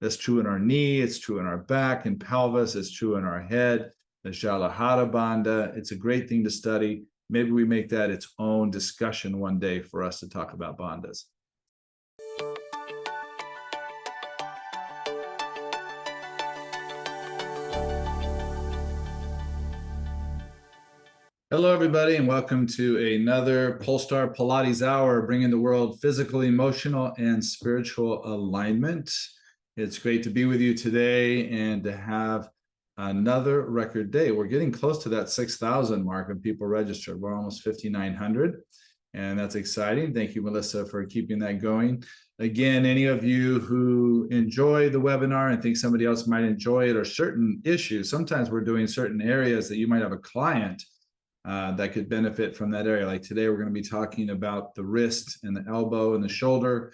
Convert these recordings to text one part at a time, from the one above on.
That's true in our knee. It's true in our back and pelvis. It's true in our head. The Jalahara Bandha. It's a great thing to study. Maybe we make that its own discussion one day for us to talk about bandhas. Hello, everybody, and welcome to another Polestar Pilates Hour, bringing the world physical, emotional, and spiritual alignment. It's great to be with you today and to have another record day. We're getting close to that 6,000 mark of people registered. We're almost 5,900, and that's exciting. Thank you, Melissa, for keeping that going. Again, any of you who enjoy the webinar and think somebody else might enjoy it, or certain issues, sometimes we're doing certain areas that you might have a client that could benefit from that area. Like today, we're going to be talking about the wrist and the elbow and the shoulder,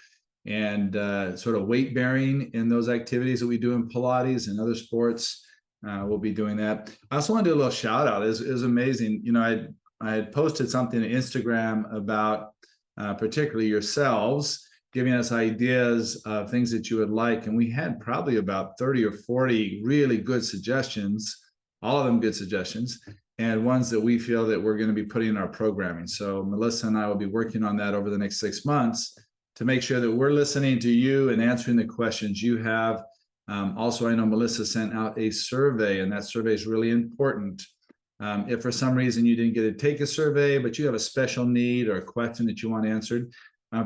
and sort of weight bearing in those activities that we do in Pilates and other sports. We'll be doing that. I also want to do a little shout out. It was amazing. You know, I had posted something on Instagram about particularly yourselves, giving us ideas of things that you would like. And we had probably about 30 or 40 really good suggestions, all of them good suggestions, and ones that we feel that we're going to be putting in our programming. So Melissa and I will be working on that over the next 6 months to make sure that we're listening to you and answering the questions you have. Also, I know Melissa sent out a survey, and that survey is really important. If for some reason you didn't get to take a survey, but you have a special need or a question that you want answered,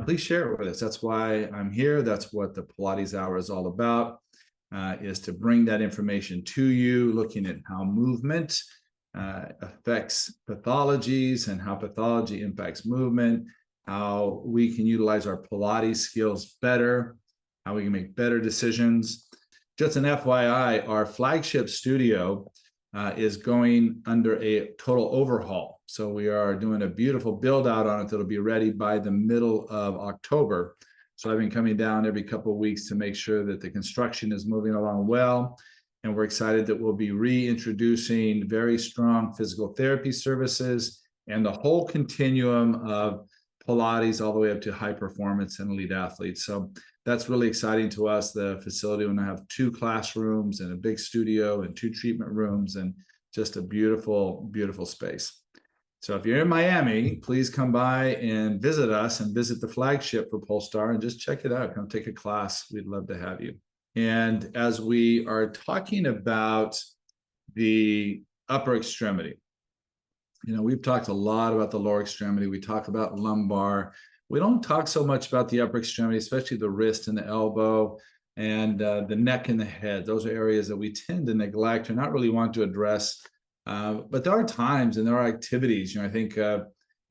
please share it with us. That's why I'm here. That's what the Pilates Hour is all about, is to bring that information to you, looking at how movement affects pathologies and how pathology impacts movement, how we can utilize our Pilates skills better, how we can make better decisions. Just an FYI, our flagship studio is going under a total overhaul. So we are doing a beautiful build out on it that'll be ready by the middle of October. So I've been coming down every couple of weeks to make sure that the construction is moving along well. And we're excited that we'll be reintroducing very strong physical therapy services and the whole continuum of Pilates all the way up to high performance and elite athletes. So that's really exciting to us. The facility will now have 2 classrooms and a big studio and 2 treatment rooms, and just a beautiful, beautiful space. So if you're in Miami, please come by and visit us and visit the flagship for Polestar and just check it out. Come take a class. We'd love to have you. And as we are talking about the upper extremity, you know, we've talked a lot about the lower extremity. We talk about lumbar. We don't talk so much about the upper extremity, especially the wrist and the elbow and the neck and the head. Those are areas that we tend to neglect or not really want to address. But there are times and there are activities. You know, I think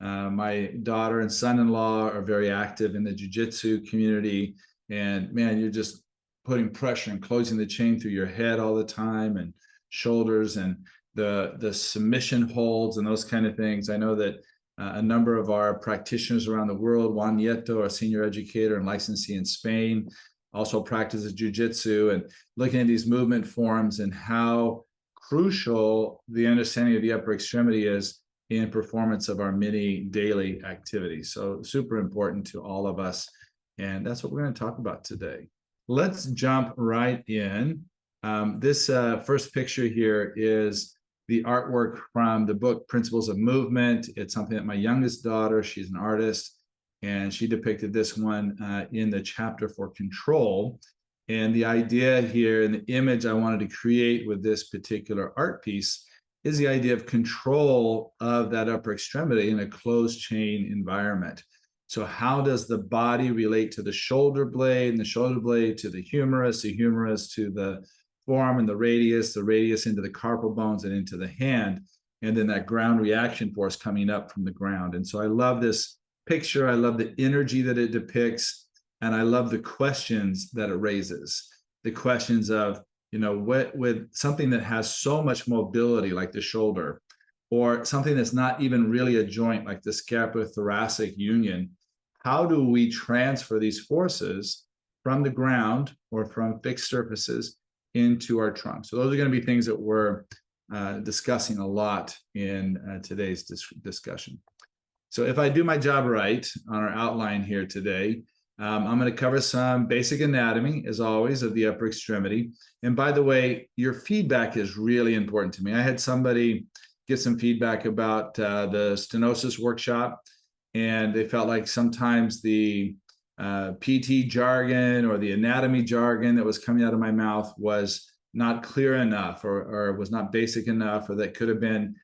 my daughter and son-in-law are very active in the jiu-jitsu community. And man, you're just putting pressure and closing the chain through your head all the time, and shoulders, and the submission holds and those kind of things. I know that a number of our practitioners around the world, Juan Nieto, our senior educator and licensee in Spain, also practices jiu-jitsu, and looking at these movement forms and how crucial the understanding of the upper extremity is in performance of our many daily activities. So super important to all of us. And that's what we're going to talk about today. Let's jump right in. This first picture here is the artwork from the book Principles of Movement. It's something that my youngest daughter, she's an artist, and she depicted this one in the chapter for control. And the idea here, and the image I wanted to create with this particular art piece, is the idea of control of that upper extremity in a closed chain environment. So how does the body relate to the shoulder blade, and the shoulder blade to the humerus to the forearm and the radius into the carpal bones and into the hand, and then that ground reaction force coming up from the ground. And so I love this picture. I love the energy that it depicts, and I love the questions that it raises. The questions of, you know, what with something that has so much mobility like the shoulder, or something that's not even really a joint like the scapulothoracic union, how do we transfer these forces from the ground or from fixed surfaces into our trunk? So those are going to be things that we're discussing a lot in today's discussion. So if I do my job right on our outline here today, I'm going to cover some basic anatomy, as always, of the upper extremity. And by the way, your feedback is really important to me. I had somebody get some feedback about the stenosis workshop, and they felt like sometimes the PT jargon or the anatomy jargon that was coming out of my mouth was not clear enough, or was not basic enough, or that could have been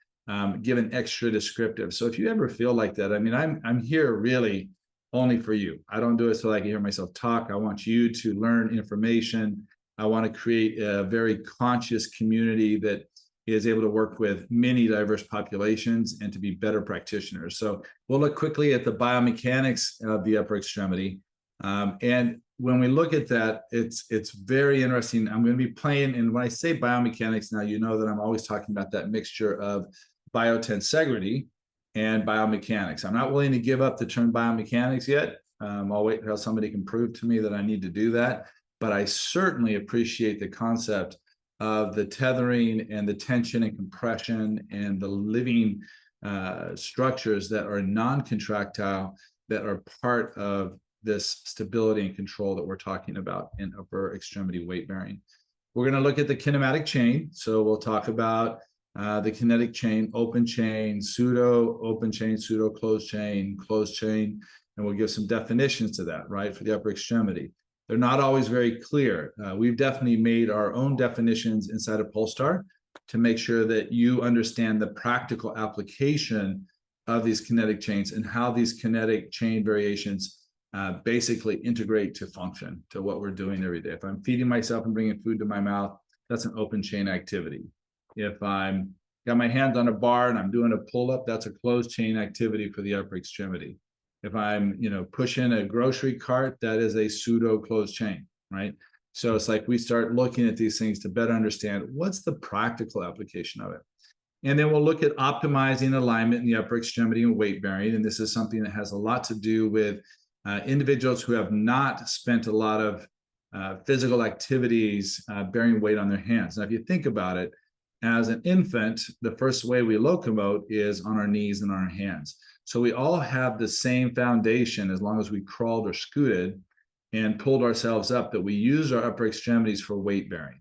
given extra descriptive. So if you ever feel like that, I mean, I'm here really only for you. I don't do it so I can hear myself talk. I want you to learn information. I want to create a very conscious community that is able to work with many diverse populations and to be better practitioners. So we'll look quickly at the biomechanics of the upper extremity. And when we look at that, it's very interesting. I'm going to be playing, and when I say biomechanics now, you know that I'm always talking about that mixture of biotensegrity and biomechanics. I'm not willing to give up the term biomechanics yet. I'll wait until somebody can prove to me that I need to do that. But I certainly appreciate the concept of the tethering and the tension and compression and the living structures that are non-contractile, that are part of this stability and control that we're talking about in upper extremity weight bearing. We're going to look at the kinematic chain. So we'll talk about the kinetic chain, open chain, pseudo open chain, pseudo closed chain, and we'll give some definitions to that, right, for the upper extremity. They're not always very clear. We've definitely made our own definitions inside of Polestar to make sure that you understand the practical application of these kinetic chains and how these kinetic chain variations basically integrate to function, to what we're doing every day. If I'm feeding myself and bringing food to my mouth, that's an open chain activity. If I'm got my hands on a bar and I'm doing a pull-up, that's a closed chain activity for the upper extremity. If I'm, pushing a grocery cart, that is a pseudo closed chain, right? So it's like we start looking at these things to better understand what's the practical application of it. And then we'll look at optimizing alignment in the upper extremity and weight bearing. And this is something that has a lot to do with individuals who have not spent a lot of physical activities bearing weight on their hands. Now, if you think about it, as an infant, the first way we locomote is on our knees and on our hands. So we all have the same foundation as long as we crawled or scooted and pulled ourselves up, that we use our upper extremities for weight bearing.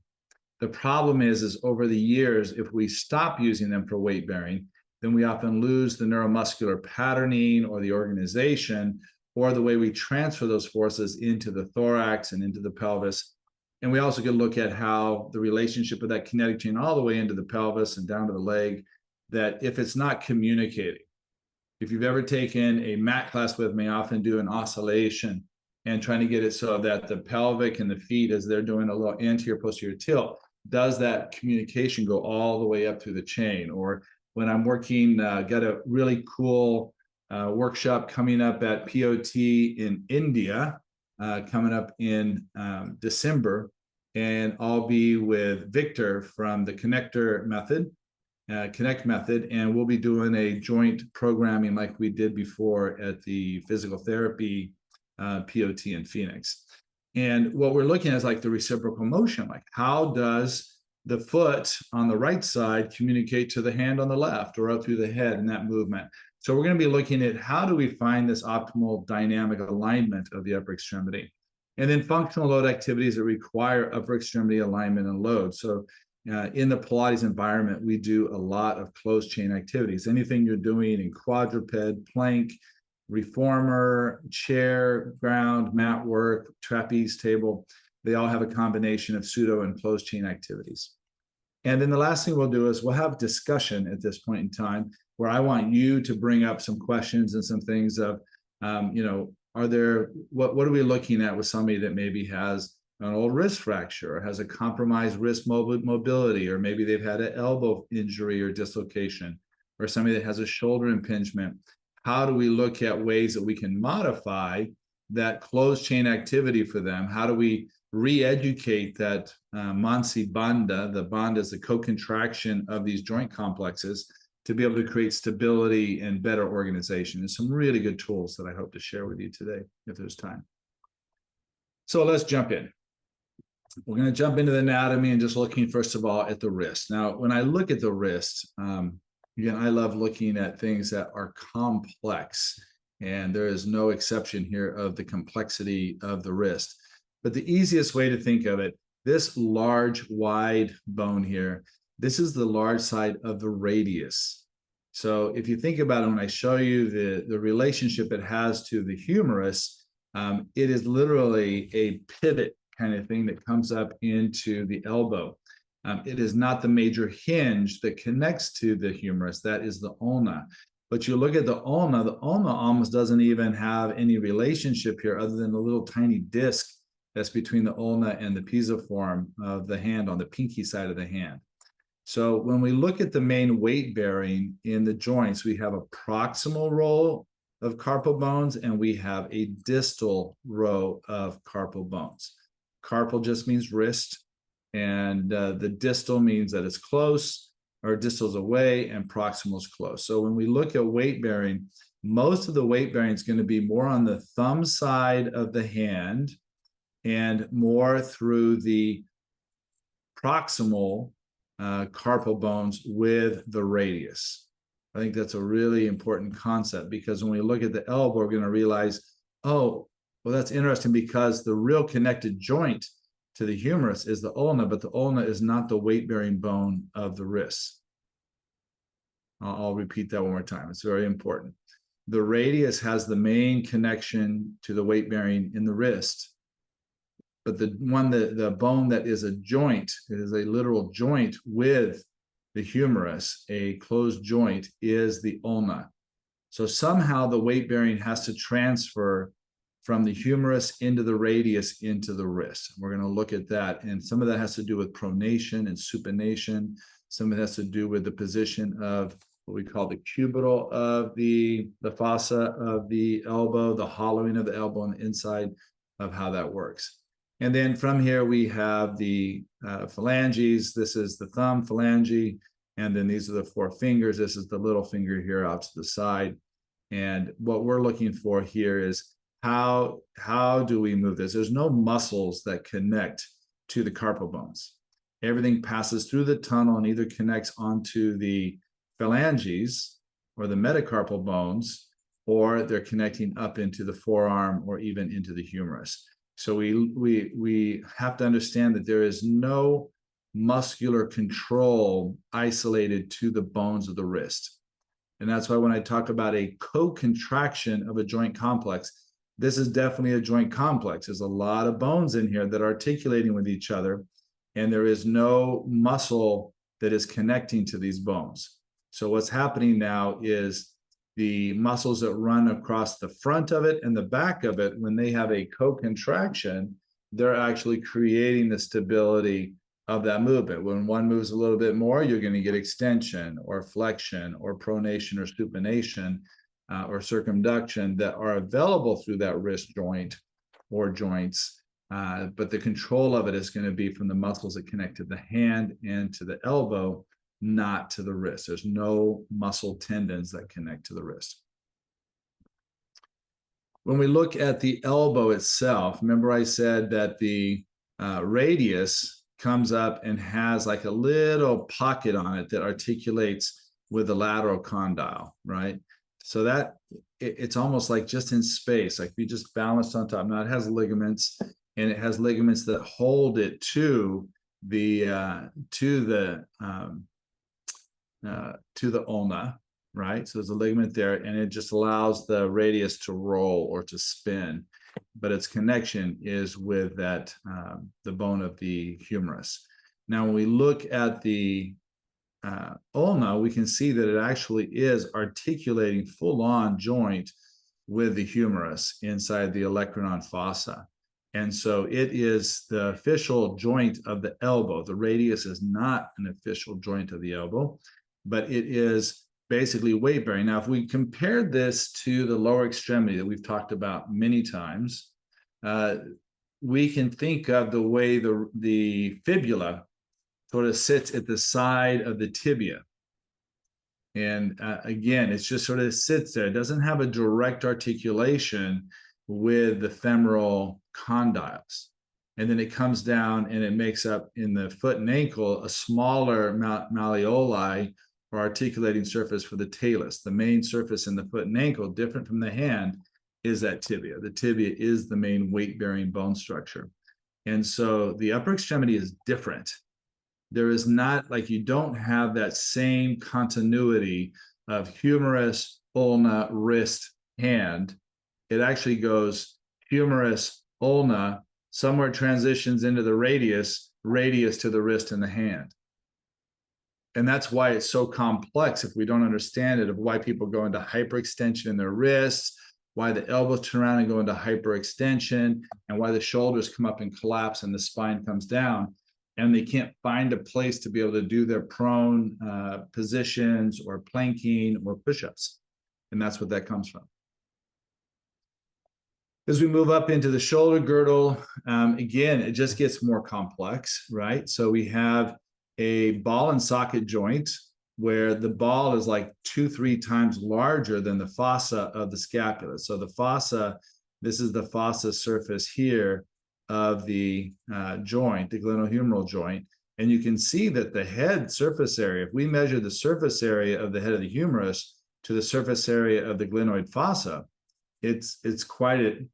The problem is over the years, if we stop using them for weight bearing, then we often lose the neuromuscular patterning or the organization or the way we transfer those forces into the thorax and into the pelvis. And we also could look at how the relationship of that kinetic chain all the way into the pelvis and down to the leg, that if it's not communicating, if you've ever taken a mat class with me, I often do an oscillation and trying to get it so that the pelvic and the feet, as they're doing a little anterior posterior tilt, does that communication go all the way up through the chain? Or when I'm working, got a really cool workshop coming up at POT in India, coming up in December, and I'll be with Victor from the Connect method, and we'll be doing a joint programming like we did before at the Physical Therapy POT in Phoenix. And what we're looking at is like the reciprocal motion, like how does the foot on the right side communicate to the hand on the left, or up through the head in that movement. So we're going to be looking at how do we find this optimal dynamic alignment of the upper extremity. And then functional load activities that require upper extremity alignment and load. So in the Pilates environment, we do a lot of closed chain activities. Anything you're doing in quadruped, plank, reformer, chair, ground, mat work, trapeze table, they all have a combination of pseudo and closed chain activities. And then the last thing we'll do is we'll have discussion at this point in time, where I want you to bring up some questions and some things of, are there, what are we looking at with somebody that maybe has an old wrist fracture, or has a compromised wrist mobility, or maybe they've had an elbow injury or dislocation, or somebody that has a shoulder impingement. How do we look at ways that we can modify that closed chain activity for them? How do we re-educate that mansi bandha? The bandha is the co-contraction of these joint complexes, to be able to create stability and better organization. And some really good tools that I hope to share with you today, if there's time. So let's jump in. We're going to jump into the anatomy and just looking, first of all, at the wrist. Now, when I look at the wrist, again, I love looking at things that are complex. And there is no exception here of the complexity of the wrist. But the easiest way to think of it, this large, wide bone here, this is the large side of the radius. So if you think about it, when I show you the relationship it has to the humerus, it is literally a pivot kind of thing that comes up into the elbow. It is not the major hinge that connects to the humerus. That is the ulna. But you look at the ulna almost doesn't even have any relationship here other than a little tiny disc that's between the ulna and the pisiform of the hand on the pinky side of the hand. So when we look at the main weight bearing in the joints, we have a proximal row of carpal bones and we have a distal row of carpal bones. Carpal just means wrist, and the distal means that it's close, or distal is away, and proximal is close. So when we look at weight bearing, most of the weight bearing is going to be more on the thumb side of the hand and more through the proximal carpal bones with the radius. I think that's a really important concept, because when we look at the elbow, we're going to realize, oh, well, that's interesting, because the real connected joint to the humerus is the ulna, but the ulna is not the weight-bearing bone of the wrist. I'll repeat that one more time. It's very important. The radius has the main connection to the weight-bearing in the wrist, but the bone that is a joint, it is a literal joint with the humerus, a closed joint, is the ulna. So somehow the weight bearing has to transfer from the humerus into the radius into the wrist. We're going to look at that. And some of that has to do with pronation and supination. Some of it has to do with the position of what we call the cubital of the fossa of the elbow, the hollowing of the elbow on the inside of how that works. And then from here, we have the phalanges. This is the thumb phalange. And then these are the four fingers. This is the little finger here out to the side. And what we're looking for here is how do we move this? There's no muscles that connect to the carpal bones. Everything passes through the tunnel and either connects onto the phalanges or the metacarpal bones, or they're connecting up into the forearm or even into the humerus. So we have to understand that there is no muscular control isolated to the bones of the wrist. And that's why when I talk about a co-contraction of a joint complex, this is definitely a joint complex. There's a lot of bones in here that are articulating with each other, and there is no muscle that is connecting to these bones. So what's happening now is the muscles that run across the front of it and the back of it, when they have a co-contraction, they're actually creating the stability of that movement. When one moves a little bit more, you're going to get extension or flexion or pronation or supination or circumduction that are available through that wrist joint or joints. But the control of it is going to be from the muscles that connect to the hand and to the elbow, not to the wrist. There's no muscle tendons that connect to the wrist. When we look at the elbow itself, remember I said that the radius comes up and has like a little pocket on it that articulates with the lateral condyle, right? So that it's almost like just in space, like we just balanced on top. Now it has ligaments, and it has ligaments that hold it to the ulna, right? So there's a ligament there, and it just allows the radius to roll or to spin, but its connection is with that the bone of the humerus. Now, when we look at the ulna, we can see that it actually is articulating full-on joint with the humerus inside the olecranon fossa. And so it is the official joint of the elbow. The radius is not an official joint of the elbow, but it is basically weight bearing. Now, if we compared this to the lower extremity that we've talked about many times, we can think of the way the fibula sort of sits at the side of the tibia. And again, it's just sort of sits there. It doesn't have a direct articulation with the femoral condyles. And then it comes down and it makes up in the foot and ankle a smaller malleoli or articulating surface for the talus. The main surface in the foot and ankle, different from the hand, is that tibia. The tibia is the main weight-bearing bone structure. And so the upper extremity is different. There is not, like, you don't have that same continuity of humerus, ulna, wrist, hand. It actually goes humerus, ulna, somewhere transitions into the radius to the wrist and the hand. And that's why it's so complex if we don't understand it, of why people go into hyperextension in their wrists, why the elbows turn around and go into hyperextension, and why the shoulders come up and collapse and the spine comes down. And they can't find a place to be able to do their prone positions or planking or push-ups. And that's what that comes from. As we move up into the shoulder girdle, again, it just gets more complex, right? So we have a ball and socket joint where the ball is like 2-3 times larger than the fossa of the scapula. So the fossa, this is the fossa surface here of the joint, the glenohumeral joint. And you can see that the head surface area, if we measure the surface area of the head of the humerus to the surface area of the glenoid fossa, it's quite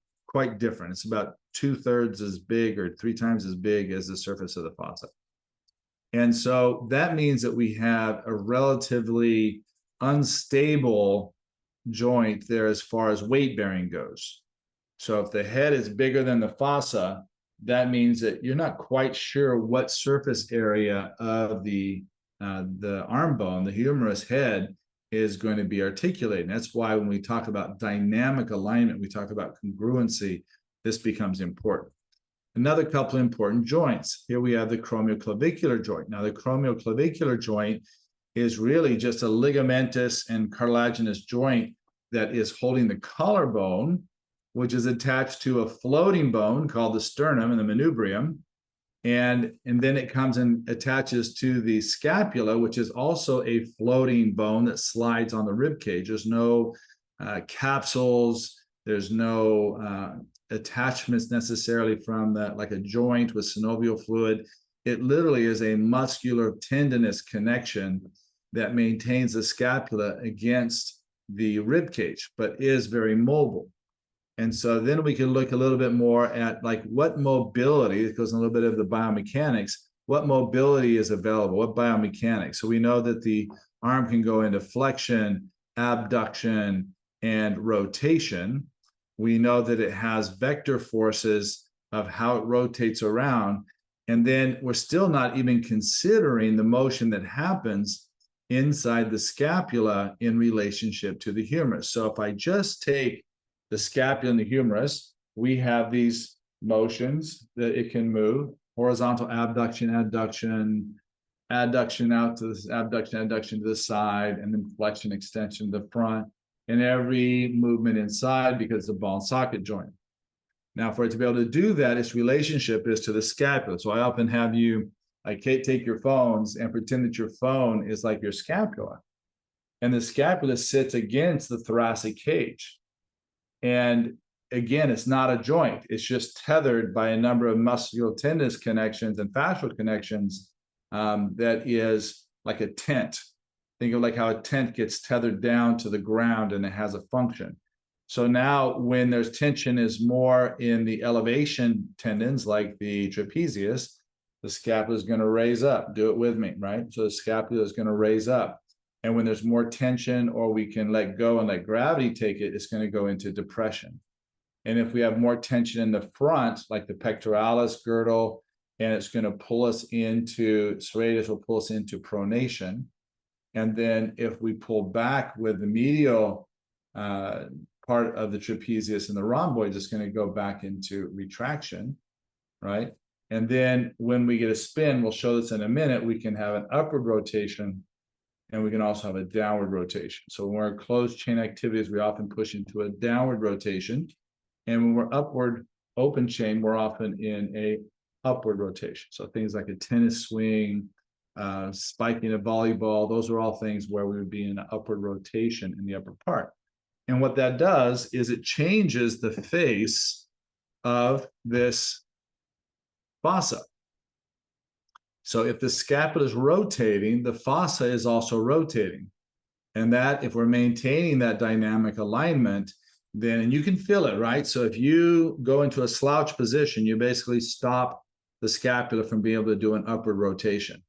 different. It's about 2/3 as big or 3 times as big as the surface of the fossa. And so that means that we have a relatively unstable joint there as far as weight bearing goes. So if the head is bigger than the fossa, that means that you're not quite sure what surface area of the arm bone, the humerus head, is going to be articulated. And that's why when we talk about dynamic alignment, we talk about congruency, this becomes important. Another couple of important joints. Here we have the acromioclavicular joint. Now, the acromioclavicular joint is really just a ligamentous and cartilaginous joint that is holding the collarbone, which is attached to a floating bone called the sternum and the manubrium. And then it comes and attaches to the scapula, which is also a floating bone that slides on the rib cage. There's no capsules. There's no attachments necessarily from like a joint with synovial fluid. It literally is a muscular tendinous connection that maintains the scapula against the rib cage, but is very mobile. And so then we can look a little bit more at like what mobility, it goes a little bit of the biomechanics, what mobility is available, what biomechanics. So we know that the arm can go into flexion, abduction, and rotation. We know that it has vector forces of how it rotates around. And then we're still not even considering the motion that happens inside the scapula in relationship to the humerus. So if I just take the scapula and the humerus, we have these motions that it can move: horizontal abduction, adduction, adduction out to this, abduction, adduction to the side, and then flexion, extension to the front, and every movement inside because the ball and socket joint. Now, for it to be able to do that, its relationship is to the scapula. So I often have you, take your phones and pretend that your phone is like your scapula. And the scapula sits against the thoracic cage. And again, it's not a joint. It's just tethered by a number of musculotendinous connections and fascial connections that is like a tent. Think of like how a tent gets tethered down to the ground and it has a function. So now when there's tension is more in the elevation tendons, like the trapezius, the scapula is going to raise up. Do it with me, right? So the scapula is going to raise up. And when there's more tension, or we can let go and let gravity take it, it's going to go into depression. And if we have more tension in the front, like the pectoralis girdle, and it's going to pull us into, serratus will pull us into pronation. And then if we pull back with the medial part of the trapezius and the rhomboids, it's going to go back into retraction, right? And then when we get a spin, we'll show this in a minute, we can have an upward rotation, and we can also have a downward rotation. So when we're in closed chain activities, we often push into a downward rotation. And when we're upward open chain, we're often in a upward rotation. So things like a tennis swing, spiking a volleyball, those are all things where we would be in an upward rotation in the upper part. And what that does is it changes the face of this fossa. So if the scapula is rotating, the fossa is also rotating. And that, if we're maintaining that dynamic alignment, then, and you can feel it, right? So if you go into a slouch position, you basically stop the scapula from being able to do an upward rotation,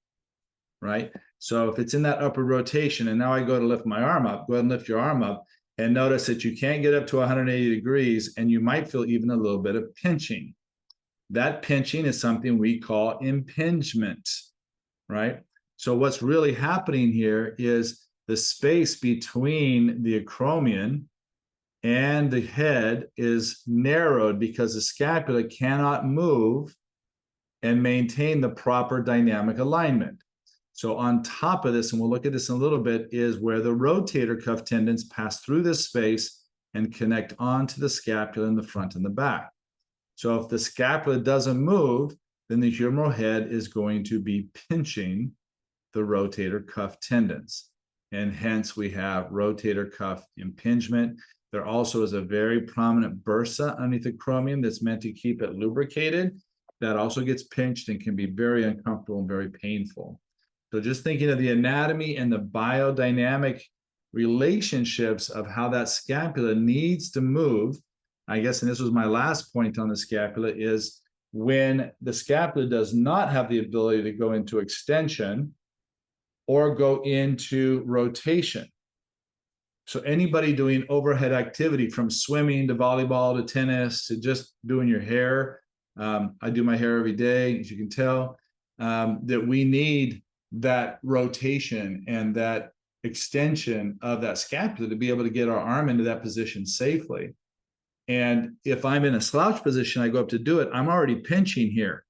right? So if it's in that upward rotation, and now I go to lift my arm up, go ahead and lift your arm up, and notice that you can't get up to 180 degrees, and you might feel even a little bit of pinching. That pinching is something we call impingement, right? So what's really happening here is the space between the acromion and the head is narrowed because the scapula cannot move and maintain the proper dynamic alignment. So on top of this, and we'll look at this in a little bit, is where the rotator cuff tendons pass through this space and connect onto the scapula in the front and the back. So if the scapula doesn't move, then the humeral head is going to be pinching the rotator cuff tendons. And hence we have rotator cuff impingement. There also is a very prominent bursa underneath the acromion that's meant to keep it lubricated. That also gets pinched and can be very uncomfortable and very painful. So just thinking of the anatomy and the biodynamic relationships of how that scapula needs to move, I guess, and this was my last point on the scapula, is when the scapula does not have the ability to go into extension or go into rotation. So anybody doing overhead activity, from swimming to volleyball to tennis to just doing your hair, I do my hair every day, as you can tell, that we need that rotation and that extension of that scapula to be able to get our arm into that position safely. And if I'm in a slouch position, I go up to do it, I'm already pinching here.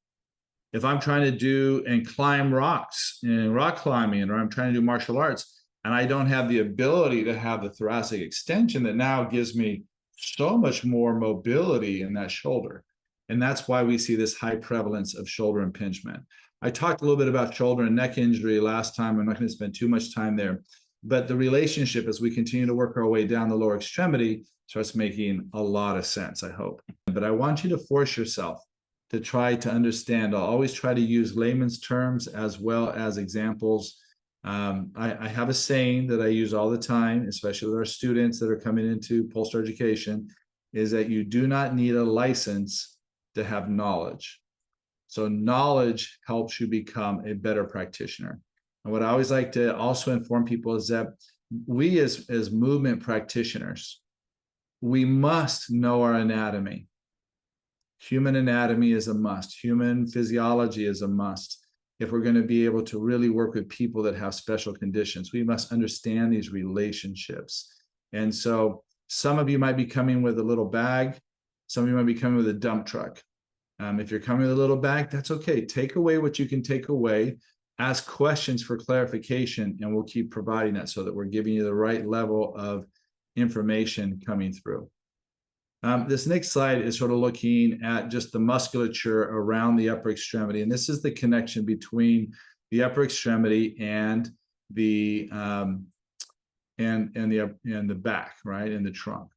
If I'm trying to do and climb rocks and rock climbing, or I'm trying to do martial arts, and I don't have the ability to have the thoracic extension that now gives me so much more mobility in that shoulder. And that's why we see this high prevalence of shoulder impingement. I talked a little bit about shoulder and neck injury last time. I'm not going to spend too much time there. But the relationship, as we continue to work our way down the lower extremity, starts making a lot of sense, I hope. But I want you to force yourself to try to understand. I'll always try to use layman's terms as well as examples. I have a saying that I use all the time, especially with our students that are coming into Polestar education, is that you do not need a license to have knowledge. So knowledge helps you become a better practitioner. And what I always like to also inform people is that we as movement practitioners, we must know our anatomy. Human anatomy is a must. Human physiology is a must. If we're going to be able to really work with people that have special conditions, we must understand these relationships. And so some of you might be coming with a little bag. Some of you might be coming with a dump truck. If you're coming with a little bag, that's okay. Take away what you can take away. Ask questions for clarification, and we'll keep providing that so that we're giving you the right level of information coming through. This next slide is sort of looking at just the musculature around the upper extremity. And this is the connection between the upper extremity and the back, right, and the trunk.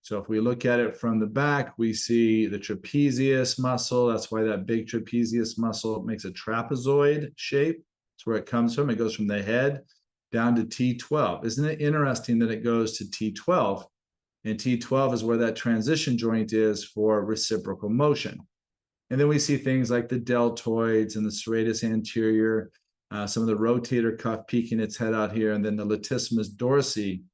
So if we look at it from the back, we see the trapezius muscle. That's why that big trapezius muscle makes a trapezoid shape. That's where it comes from. It goes from the head down to T12. Isn't it interesting that it goes to T12? And T12 is where that transition joint is for reciprocal motion. And then we see things like the deltoids and the serratus anterior, some of the rotator cuff peeking its head out here, and then the latissimus dorsi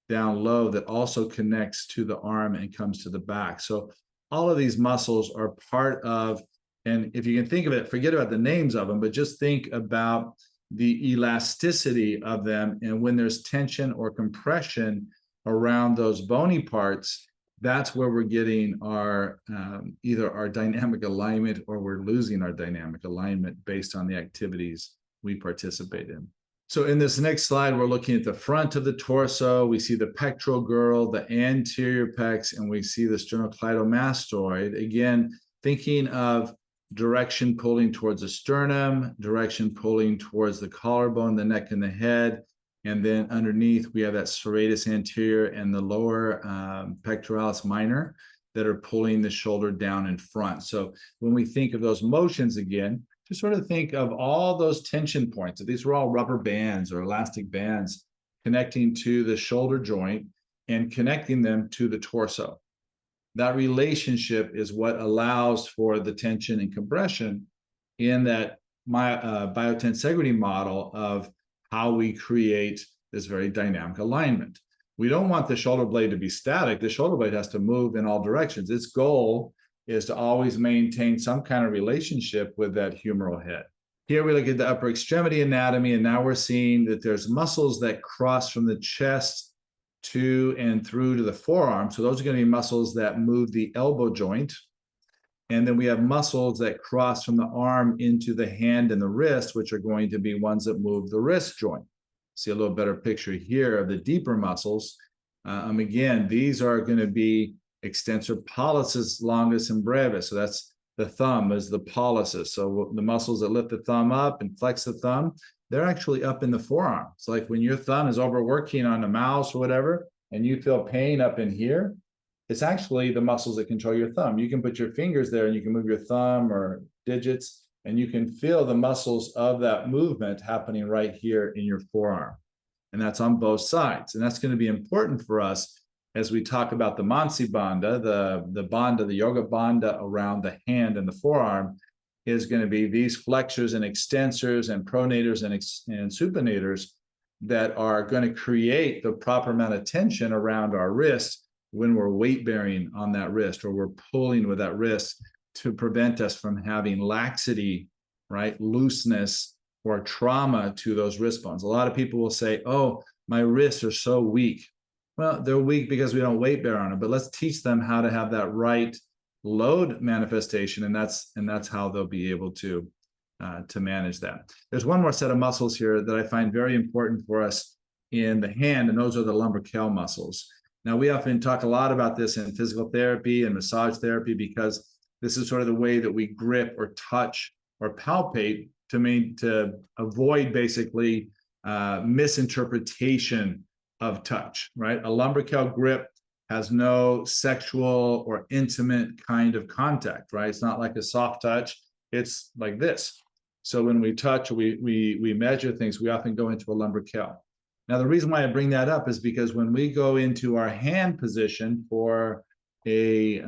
down low that also connects to the arm and comes to the back. So all of these muscles are part of, and if you can think of it, forget about the names of them, but just think about the elasticity of them. And when there's tension or compression around those bony parts, that's where we're getting our either our dynamic alignment or we're losing our dynamic alignment based on the activities we participate in. So in this next slide, we're looking at the front of the torso. We see the pectoral girdle, the anterior pecs, and we see the sternocleidomastoid. Again, thinking of direction pulling towards the sternum, direction pulling towards the collarbone, the neck, and the head. And then underneath, we have that serratus anterior and the lower pectoralis minor that are pulling the shoulder down in front. So when we think of those motions again, to sort of think of all those tension points. These were all rubber bands or elastic bands connecting to the shoulder joint and connecting them to the torso. That relationship is what allows for the tension and compression in that biotensegrity model of how we create this very dynamic alignment. We don't want the shoulder blade to be static. The shoulder blade has to move in all directions. Its goal is to always maintain some kind of relationship with that humeral head. Here we look at the upper extremity anatomy, and now we're seeing that there's muscles that cross from the chest to and through to the forearm. So those are going to be muscles that move the elbow joint. And then we have muscles that cross from the arm into the hand and the wrist, which are going to be ones that move the wrist joint. See a little better picture here of the deeper muscles. Again, these are going to be extensor pollicis, longus, and brevis. So that's the thumb is the pollicis. So the muscles that lift the thumb up and flex the thumb, they're actually up in the forearm. It's like when your thumb is overworking on a mouse or whatever, and you feel pain up in here, it's actually the muscles that control your thumb. You can put your fingers there and you can move your thumb or digits, and you can feel the muscles of that movement happening right here in your forearm. And that's on both sides. And that's going to be important for us as we talk about the Mansi Bandha, the bandha, the yoga bandha around the hand and the forearm is going to be these flexors and extensors and pronators and supinators that are going to create the proper amount of tension around our wrist when we're weight bearing on that wrist or we're pulling with that wrist to prevent us from having laxity, right, looseness or trauma to those wrist bones. A lot of people will say, oh, my wrists are so weak. Well, they're weak because we don't weight bear on them, but let's teach them how to have that right load manifestation, and that's how they'll be able to manage that. There's one more set of muscles here that I find very important for us in the hand, and those are the lumbrical muscles. Now, we often talk a lot about this in physical therapy and massage therapy because this is sort of the way that we grip or touch or palpate to avoid basically misinterpretation of touch, right? A lumbrical grip has no sexual or intimate kind of contact, right? It's not like a soft touch. It's like this. So when we touch, we measure things, we often go into a lumbrical. Now, the reason why I bring that up is because when we go into our hand position for a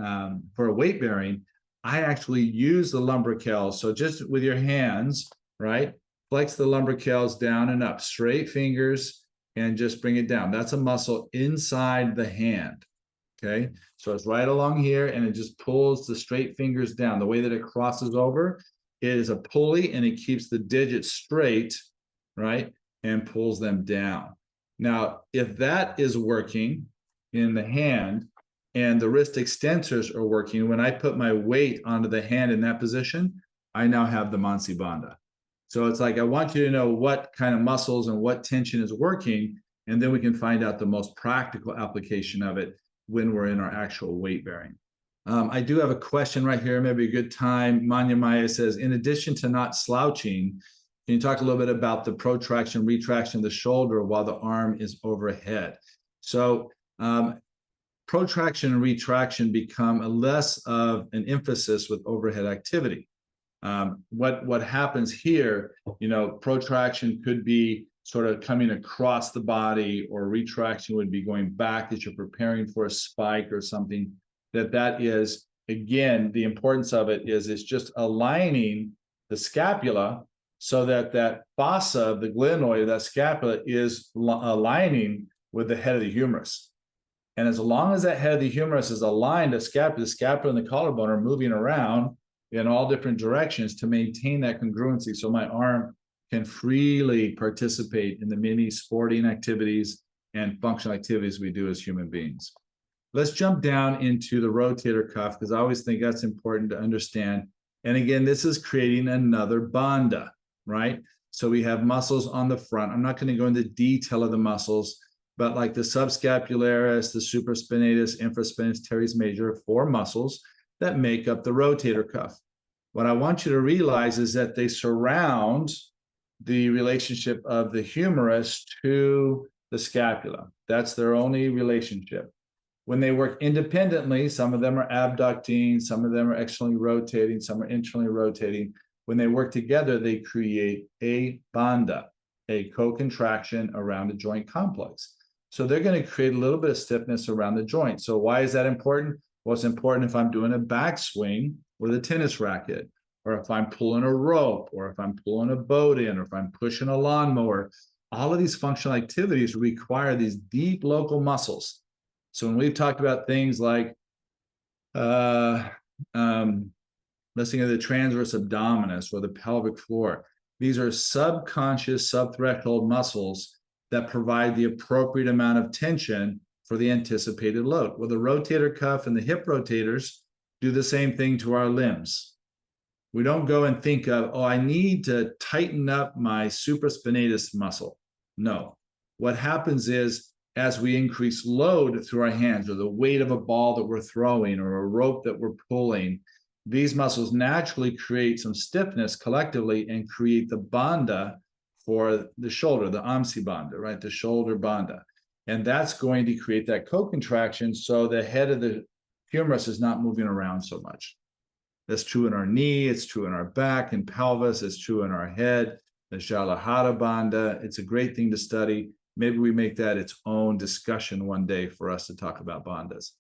weight bearing, I actually use the lumbricals. So just with your hands, right? Flex the lumbricals down and up, straight fingers, and just bring it down. That's a muscle inside the hand, okay? So it's right along here, and it just pulls the straight fingers down. The way that it crosses over is a pulley, and it keeps the digits straight, right? And pulls them down. Now, if that is working in the hand and the wrist extensors are working, when I put my weight onto the hand in that position, I now have the Mansi Bandha. So it's like, I want you to know what kind of muscles and what tension is working, and then we can find out the most practical application of it when we're in our actual weight bearing. I do have a question right here, maybe a good time. Manya Maya says, in addition to not slouching, can you talk a little bit about the protraction, retraction of the shoulder while the arm is overhead? So protraction and retraction become less of an emphasis with overhead activity. What happens here, protraction could be sort of coming across the body, or retraction would be going back as you're preparing for a spike or something. That is, again, the importance of it is it's just aligning the scapula so that fossa of the glenoid of that scapula is aligning with the head of the humerus. And as long as that head of the humerus is aligned, the scapula and the collarbone are moving around in all different directions to maintain that congruency, so my arm can freely participate in the many sporting activities and functional activities we do as human beings. Let's jump down into the rotator cuff, because I always think that's important to understand. And again, this is creating another bandha, right? So we have muscles on the front. I'm not going to go into detail of the muscles, but like the subscapularis, the supraspinatus, infraspinatus, teres major, 4 muscles that make up the rotator cuff. What I want you to realize is that they surround the relationship of the humerus to the scapula. That's their only relationship. When they work independently, some of them are abducting, some of them are externally rotating, some are internally rotating. when they work together, they create a bandha, a co-contraction around the joint complex. So they're going to create a little bit of stiffness around the joint. So why is that important? Well, it's important if I'm doing a backswing with a tennis racket, or if I'm pulling a rope, or if I'm pulling a boat in, or if I'm pushing a lawnmower. All of these functional activities require these deep local muscles. So when we've talked about things like let's think of the transverse abdominis or the pelvic floor. These are subconscious subthreshold muscles that provide the appropriate amount of tension for the anticipated load. Well, the rotator cuff and the hip rotators do the same thing to our limbs. We don't go and think of, oh, I need to tighten up my supraspinatus muscle. No. What happens is, as we increase load through our hands, or the weight of a ball that we're throwing, or a rope that we're pulling, these muscles naturally create some stiffness collectively and create the bandha for the shoulder, the amsi bandha, right? The shoulder bandha. And that's going to create that co-contraction so the head of the humerus is not moving around so much. That's true in our knee, it's true in our back and pelvis, it's true in our head, the Jalahara bandha. It's a great thing to study. Maybe we make that its own discussion one day for us to talk about bandhas.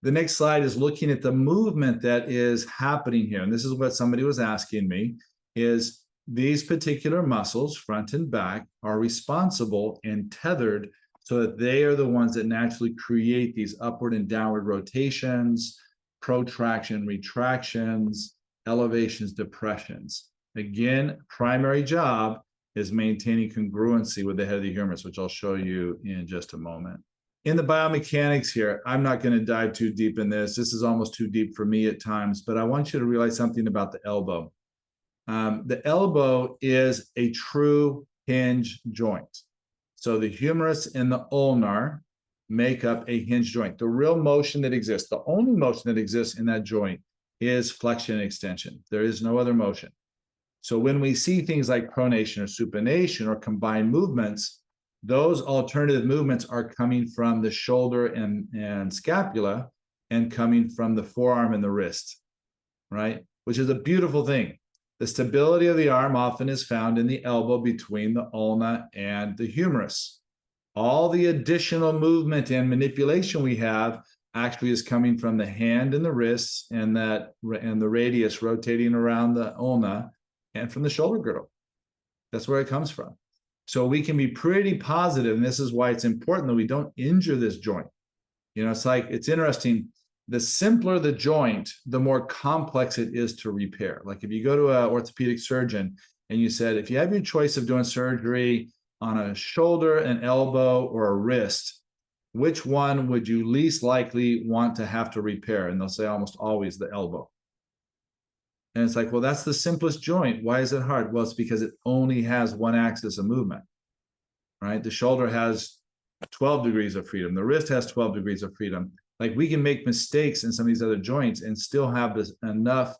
The next slide is looking at the movement that is happening here. And this is what somebody was asking me, is these particular muscles, front and back, are responsible and tethered so that they are the ones that naturally create these upward and downward rotations, protraction, retractions, elevations, depressions. Again, primary job is maintaining congruency with the head of the humerus, which I'll show you in just a moment. In the biomechanics here, I'm not going to dive too deep in this. This is almost too deep for me at times, but I want you to realize something about the elbow. The elbow is a true hinge joint. So the humerus and the ulnar make up a hinge joint. The real motion that exists, the only motion that exists in that joint is flexion and extension. There is no other motion. So when we see things like pronation or supination or combined movements, those alternative movements are coming from the shoulder and scapula and coming from the forearm and the wrist, right? Which is a beautiful thing. The stability of the arm often is found in the elbow between the ulna and the humerus. All the additional movement and manipulation we have actually is coming from the hand and the wrists and the radius rotating around the ulna and from the shoulder girdle. That's where it comes from. So we can be pretty positive, and this is why it's important that we don't injure this joint. You know, it's interesting. The simpler the joint, the more complex it is to repair. Like if you go to an orthopedic surgeon and you said, if you have your choice of doing surgery on a shoulder, an elbow, or a wrist, which one would you least likely want to have to repair? And they'll say almost always the elbow. And it's like, well, that's the simplest joint. Why is it hard? Well, it's because it only has one axis of movement, right? The shoulder has 12 degrees of freedom. The wrist has 12 degrees of freedom. Like we can make mistakes in some of these other joints and still have enough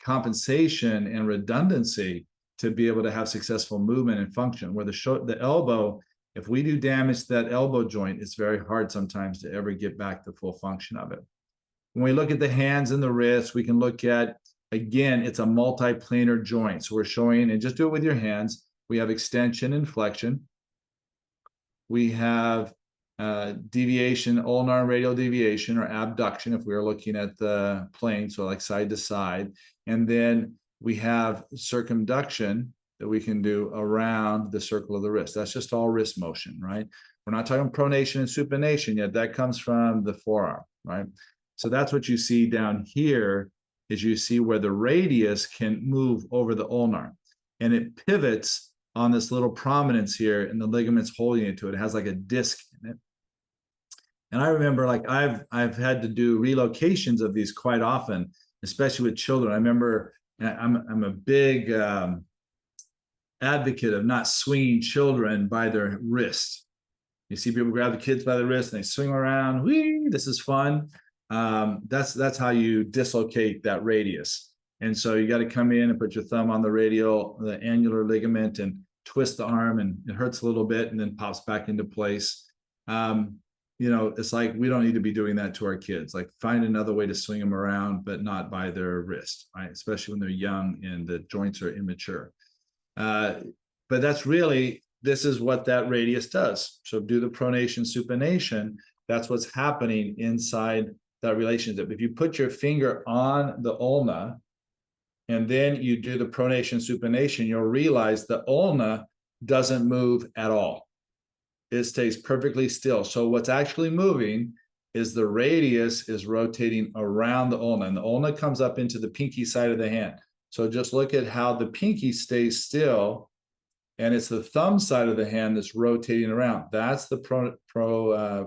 compensation and redundancy to be able to have successful movement and function. Where the elbow, if we do damage to that elbow joint, it's very hard sometimes to ever get back the full function of it. When we look at the hands and the wrists, we can look at, again, it's a multiplanar joint. So we're showing, and just do it with your hands, we have extension and flexion. We have deviation, ulnar radial deviation or abduction if we are looking at the plane, so like side to side. And then we have circumduction that we can do around the circle of the wrist. That's just all wrist motion, right? We're not talking pronation and supination yet. That comes from the forearm, right? So that's what you see down here, is you see where the radius can move over the ulnar, and it pivots on this little prominence here, and the ligaments holding it to it. It has like a disc in it. And I remember, like I've had to do relocations of these quite often, especially with children. I remember I'm a big advocate of not swinging children by their wrist. You see people grab the kids by the wrist and they swing around. Whee, this is fun. That's how you dislocate that radius. And so you got to come in and put your thumb on the annular ligament, and twist the arm, and it hurts a little bit and then pops back into place. it's like we don't need to be doing that to our kids. Like find another way to swing them around, but not by their wrist, right? Especially when they're young and the joints are immature. But this is what that radius does. So do the pronation, supination. That's what's happening inside that relationship. If you put your finger on the ulna and then you do the pronation, supination, you'll realize the ulna doesn't move at all. It stays perfectly still. So what's actually moving is the radius is rotating around the ulna, and the ulna comes up into the pinky side of the hand. So just look at how the pinky stays still, and it's the thumb side of the hand that's rotating around. That's the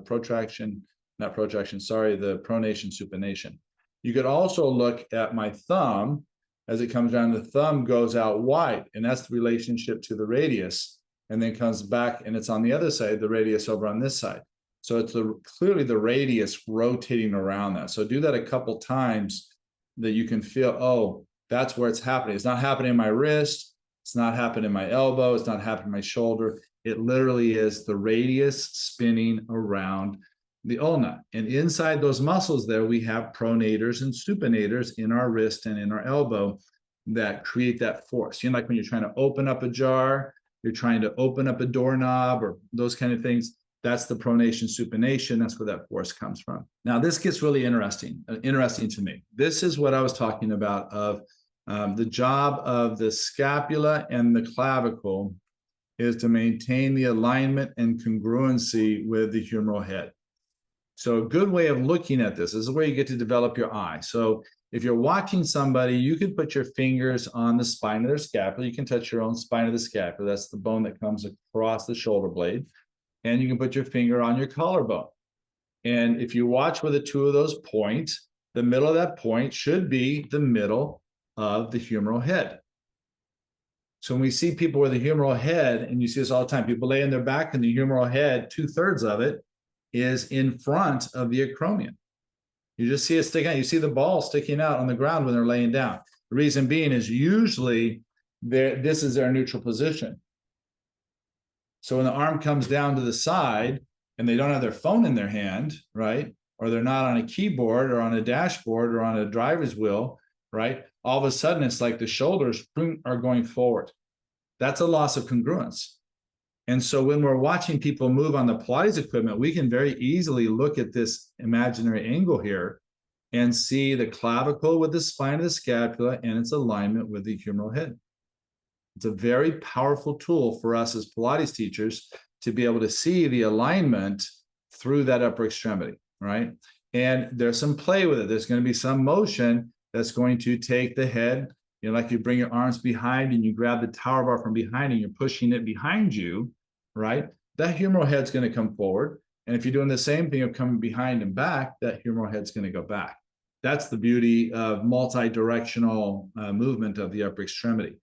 protraction, not protraction, sorry, the pronation, supination. You could also look at my thumb. As it comes down, the thumb goes out wide, and that's the relationship to the radius, and then comes back, and it's on the other side, the radius over on this side. So it's clearly the radius rotating around that. So do that a couple times that you can feel, oh, that's where it's happening. It's not happening in my wrist. It's not happening in my elbow. It's not happening in my shoulder. It literally is the radius spinning around the ulna. And inside those muscles there, we have pronators and supinators in our wrist and in our elbow that create that force. Like when you're trying to open up a jar, you're trying to open up a doorknob or those kind of things. That's the pronation, supination. That's where that force comes from. Now, this gets really interesting to me. This is what I was talking about of the job of the scapula and the clavicle is to maintain the alignment and congruency with the humeral head. So a good way of looking at this is where you get to develop your eye. So if you're watching somebody, you can put your fingers on the spine of their scapula. You can touch your own spine of the scapula. That's the bone that comes across the shoulder blade. And you can put your finger on your collarbone. And if you watch where the two of those point, the middle of that point should be the middle of the humeral head. So when we see people with a humeral head, and you see this all the time, people lay on their back and the humeral head, 2/3 of it is in front of the acromion. You just see it sticking out. You see the ball sticking out on the ground when they're laying down. The reason being is usually this is their neutral position. So when the arm comes down to the side and they don't have their phone in their hand, right? Or they're not on a keyboard or on a dashboard or on a driver's wheel, right? All of a sudden, it's like the shoulders are going forward. That's a loss of congruence. And so when we're watching people move on the Pilates equipment, we can very easily look at this imaginary angle here and see the clavicle with the spine of the scapula and its alignment with the humeral head. It's a very powerful tool for us as Pilates teachers to be able to see the alignment through that upper extremity, right? And there's some play with it. There's going to be some motion that's going to take the head, like you bring your arms behind and you grab the tower bar from behind and you're pushing it behind you, right? That humeral head's going to come forward. And if you're doing the same thing of coming behind and back, that humeral head's going to go back. That's the beauty of multi-directional movement of the upper extremity.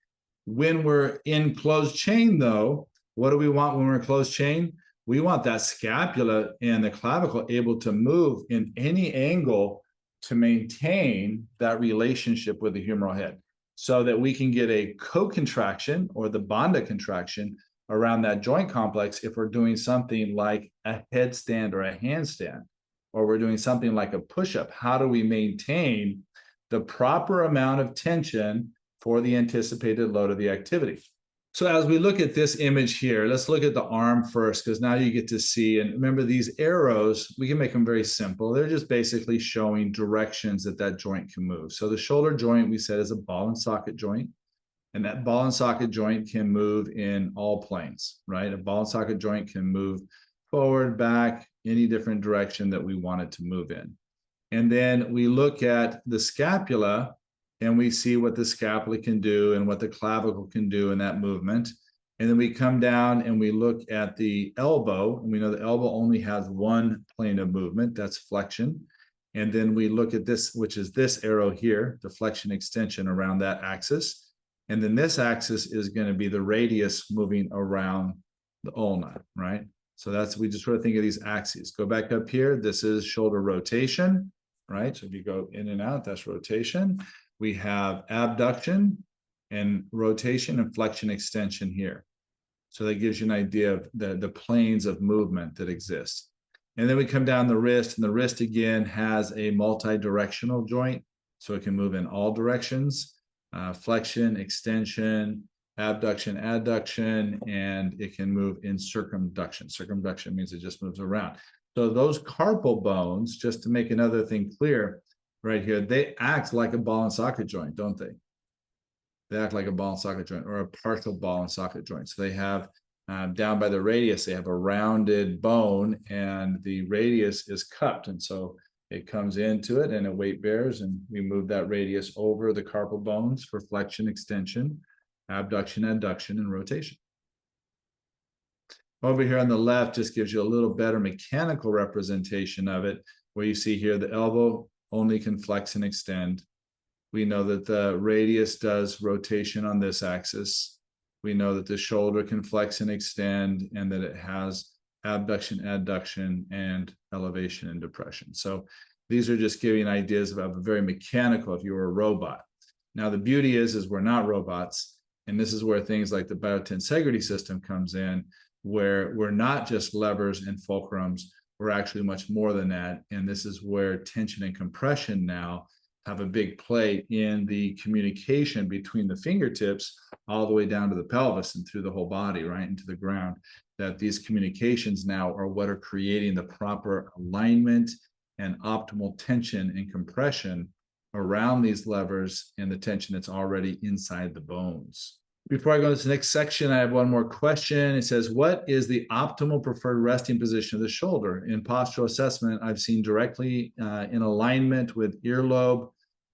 When we're in closed chain, though, what do we want when we're in closed chain? We want that scapula and the clavicle able to move in any angle to maintain that relationship with the humeral head so that we can get a co-contraction or the bandha contraction around that joint complex if we're doing something like a headstand or a handstand, or we're doing something like a push-up. How do we maintain the proper amount of tension for the anticipated load of the activity? So as we look at this image here, let's look at the arm first, because now you get to see, and remember these arrows, we can make them very simple. They're just basically showing directions that joint can move. So the shoulder joint, we said, is a ball and socket joint. And that ball and socket joint can move in all planes, right? A ball and socket joint can move forward, back, any different direction that we want it to move in. And then we look at the scapula and we see what the scapula can do and what the clavicle can do in that movement. And then we come down and we look at the elbow, and we know the elbow only has one plane of movement, that's flexion. And then we look at this, which is this arrow here, the flexion extension around that axis. And then this axis is going to be the radius moving around the ulna, right? So we just sort of think of these axes. Go back up here. This is shoulder rotation, right? So if you go in and out, that's rotation. We have abduction and rotation and flexion extension here. So that gives you an idea of the planes of movement that exist. And then we come down the wrist, and the wrist again has a multi-directional joint, so it can move in all directions, flexion, extension, abduction, adduction, and it can move in circumduction. Circumduction means it just moves around. So those carpal bones, just to make another thing clear right here, they act like a ball and socket joint, don't they? They act like a ball and socket joint, or a partial ball and socket joint. So they have down by the radius, they have a rounded bone, and the radius is cupped. And so it comes into it and it weight bears, and we move that radius over the carpal bones for flexion, extension, abduction, adduction, and rotation. Over here on the left just gives you a little better mechanical representation of it, where you see here the elbow only can flex and extend. We know that the radius does rotation on this axis. We know that the shoulder can flex and extend, and that it has abduction, adduction, and elevation and depression. So these are just giving ideas of a very mechanical, if you were a robot. Now, the beauty is we're not robots. And this is where things like the biotensegrity system comes in, where we're not just levers and fulcrums. We're actually much more than that. And this is where tension and compression now have a big play in the communication between the fingertips all the way down to the pelvis and through the whole body, right into the ground. That these communications now are what are creating the proper alignment and optimal tension and compression around these levers and the tension that's already inside the bones. Before I go to the next section, I have one more question. It says, what is the optimal preferred resting position of the shoulder? In postural assessment, I've seen directly in alignment with earlobe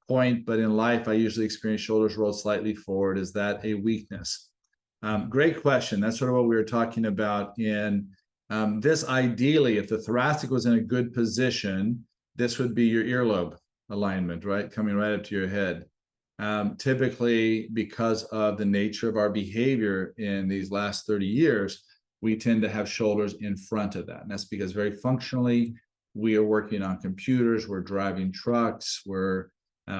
point, but in life, I usually experience shoulders rolled slightly forward. Is that a weakness? Great question. That's sort of what we were talking about in this. Ideally, if the thoracic was in a good position, this would be your earlobe alignment, right? Coming right up to your head. Typically, because of the nature of our behavior in these last 30 years, we tend to have shoulders in front of that. And that's because very functionally, we are working on computers, we're driving trucks, we're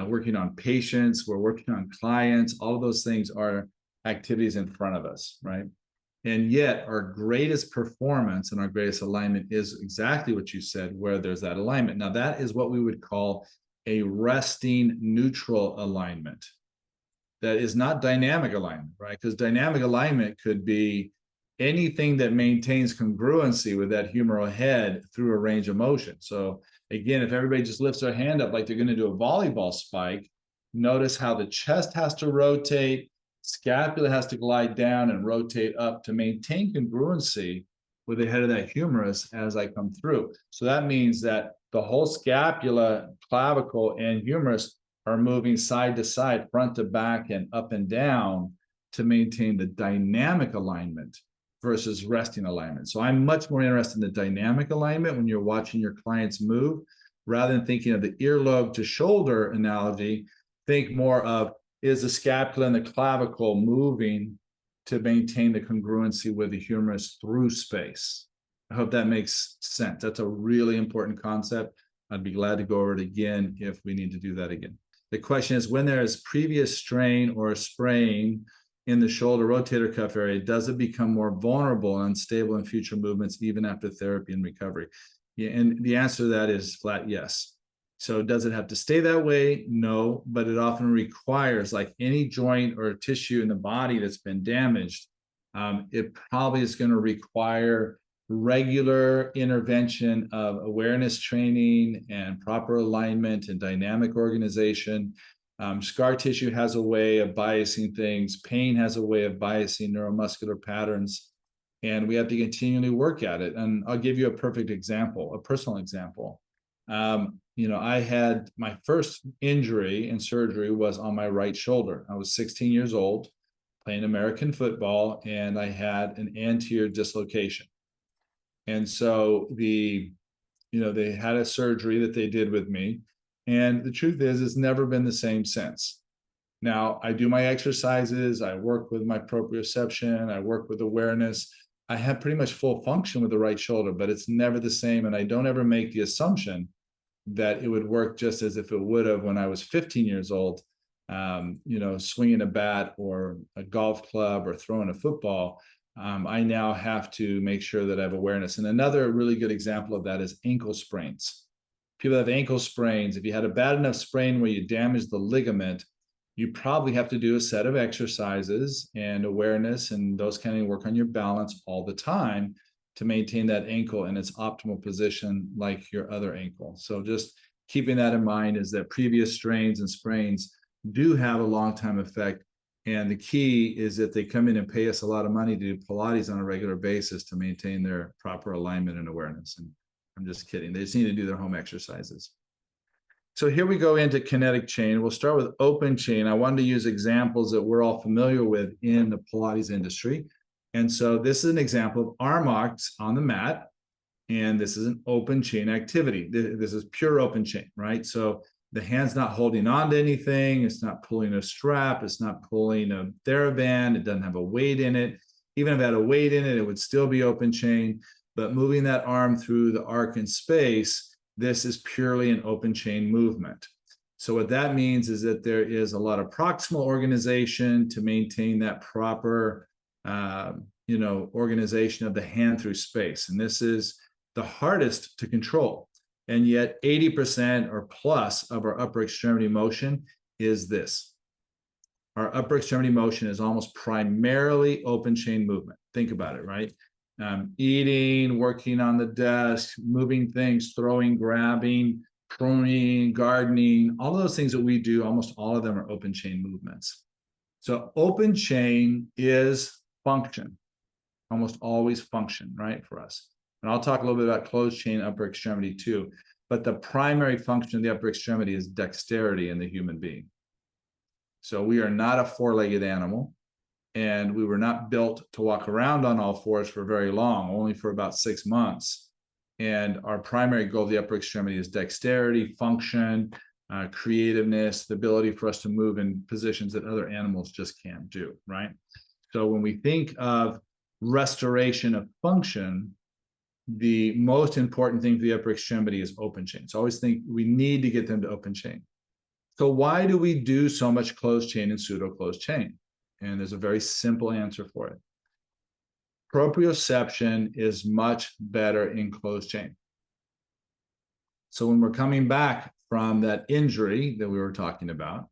working on patients, we're working on clients. All of those things are activities in front of us, right? And yet our greatest performance and our greatest alignment is exactly what you said, where there's that alignment. Now, that is what we would call a resting neutral alignment. That is not dynamic alignment, right? Because dynamic alignment could be anything that maintains congruency with that humeral head through a range of motion. So again, if everybody just lifts their hand up like they're going to do a volleyball spike, notice how the chest has to rotate, scapula has to glide down and rotate up to maintain congruency with the head of that humerus as I come through. So that means that the whole scapula, clavicle, and humerus are moving side to side, front to back, and up and down to maintain the dynamic alignment versus resting alignment. So I'm much more interested in the dynamic alignment when you're watching your clients move, rather than thinking of the earlobe to shoulder analogy. Think more of, is the scapula and the clavicle moving to maintain the congruency with the humerus through space? I hope that makes sense. That's a really important concept. I'd be glad to go over it again if we need to do that again. The question is, when there is previous strain or sprain in the shoulder rotator cuff area, does it become more vulnerable and unstable in future movements, even after therapy and recovery? Yeah, and the answer to that is flat yes. So does it have to stay that way? No, but it often requires, like any joint or tissue in the body that's been damaged, it probably is going to require regular intervention of awareness training and proper alignment and dynamic organization. Scar tissue has a way of biasing things. Pain has a way of biasing neuromuscular patterns. And we have to continually work at it. And I'll give you a perfect example, a personal example. I had my first injury and surgery was on my right shoulder. I was 16 years old, playing American football, and I had an anterior dislocation. And so they had a surgery that they did with me. And the truth is, it's never been the same since. Now, I do my exercises, I work with my proprioception, I work with awareness. I have pretty much full function with the right shoulder, but it's never the same. And I don't ever make the assumption that it would work just as if it would have when I was 15 years old, swinging a bat or a golf club or throwing a football. I now have to make sure that I have awareness. And another really good example of that is ankle sprains. People have ankle sprains. If you had a bad enough sprain where you damaged the ligament, you probably have to do a set of exercises and awareness and those kind of work on your balance all the time to maintain that ankle in its optimal position like your other ankle. So just keeping that in mind is that previous strains and sprains do have a long-time effect. And the key is that they come in and pay us a lot of money to do Pilates on a regular basis to maintain their proper alignment and awareness. And I'm just kidding. They just need to do their home exercises. So here we go into kinetic chain. We'll start with open chain. I wanted to use examples that we're all familiar with in the Pilates industry. And so this is an example of arm locks on the mat. And this is an open chain activity. This is pure open chain, right? So the hand's not holding on to anything. It's not pulling a strap. It's not pulling a TheraBand. It doesn't have a weight in it. Even if it had a weight in it, it would still be open chain. But moving that arm through the arc in space, this is purely an open chain movement. So what that means is that there is a lot of proximal organization to maintain that proper, organization of the hand through space. And this is the hardest to control. And yet 80% or plus of our upper extremity motion is this. Our upper extremity motion is almost primarily open chain movement. Think about it, right? Eating, working on the desk, moving things, throwing, grabbing, pruning, gardening, all of those things that we do, almost all of them are open chain movements. So open chain is function, almost always function, right, for us. And I'll talk a little bit about closed chain upper extremity too. But the primary function of the upper extremity is dexterity in the human being. So we are not a four-legged animal. And we were not built to walk around on all fours for very long, only for about 6 months. And our primary goal of the upper extremity is dexterity, function, creativeness, the ability for us to move in positions that other animals just can't do, right? So when we think of restoration of function, the most important thing for the upper extremity is open chain. So I always think we need to get them to open chain. So why do we do so much closed chain and pseudo closed chain? And there's a very simple answer for it. Proprioception is much better in closed chain. So when we're coming back from that injury that we were talking about,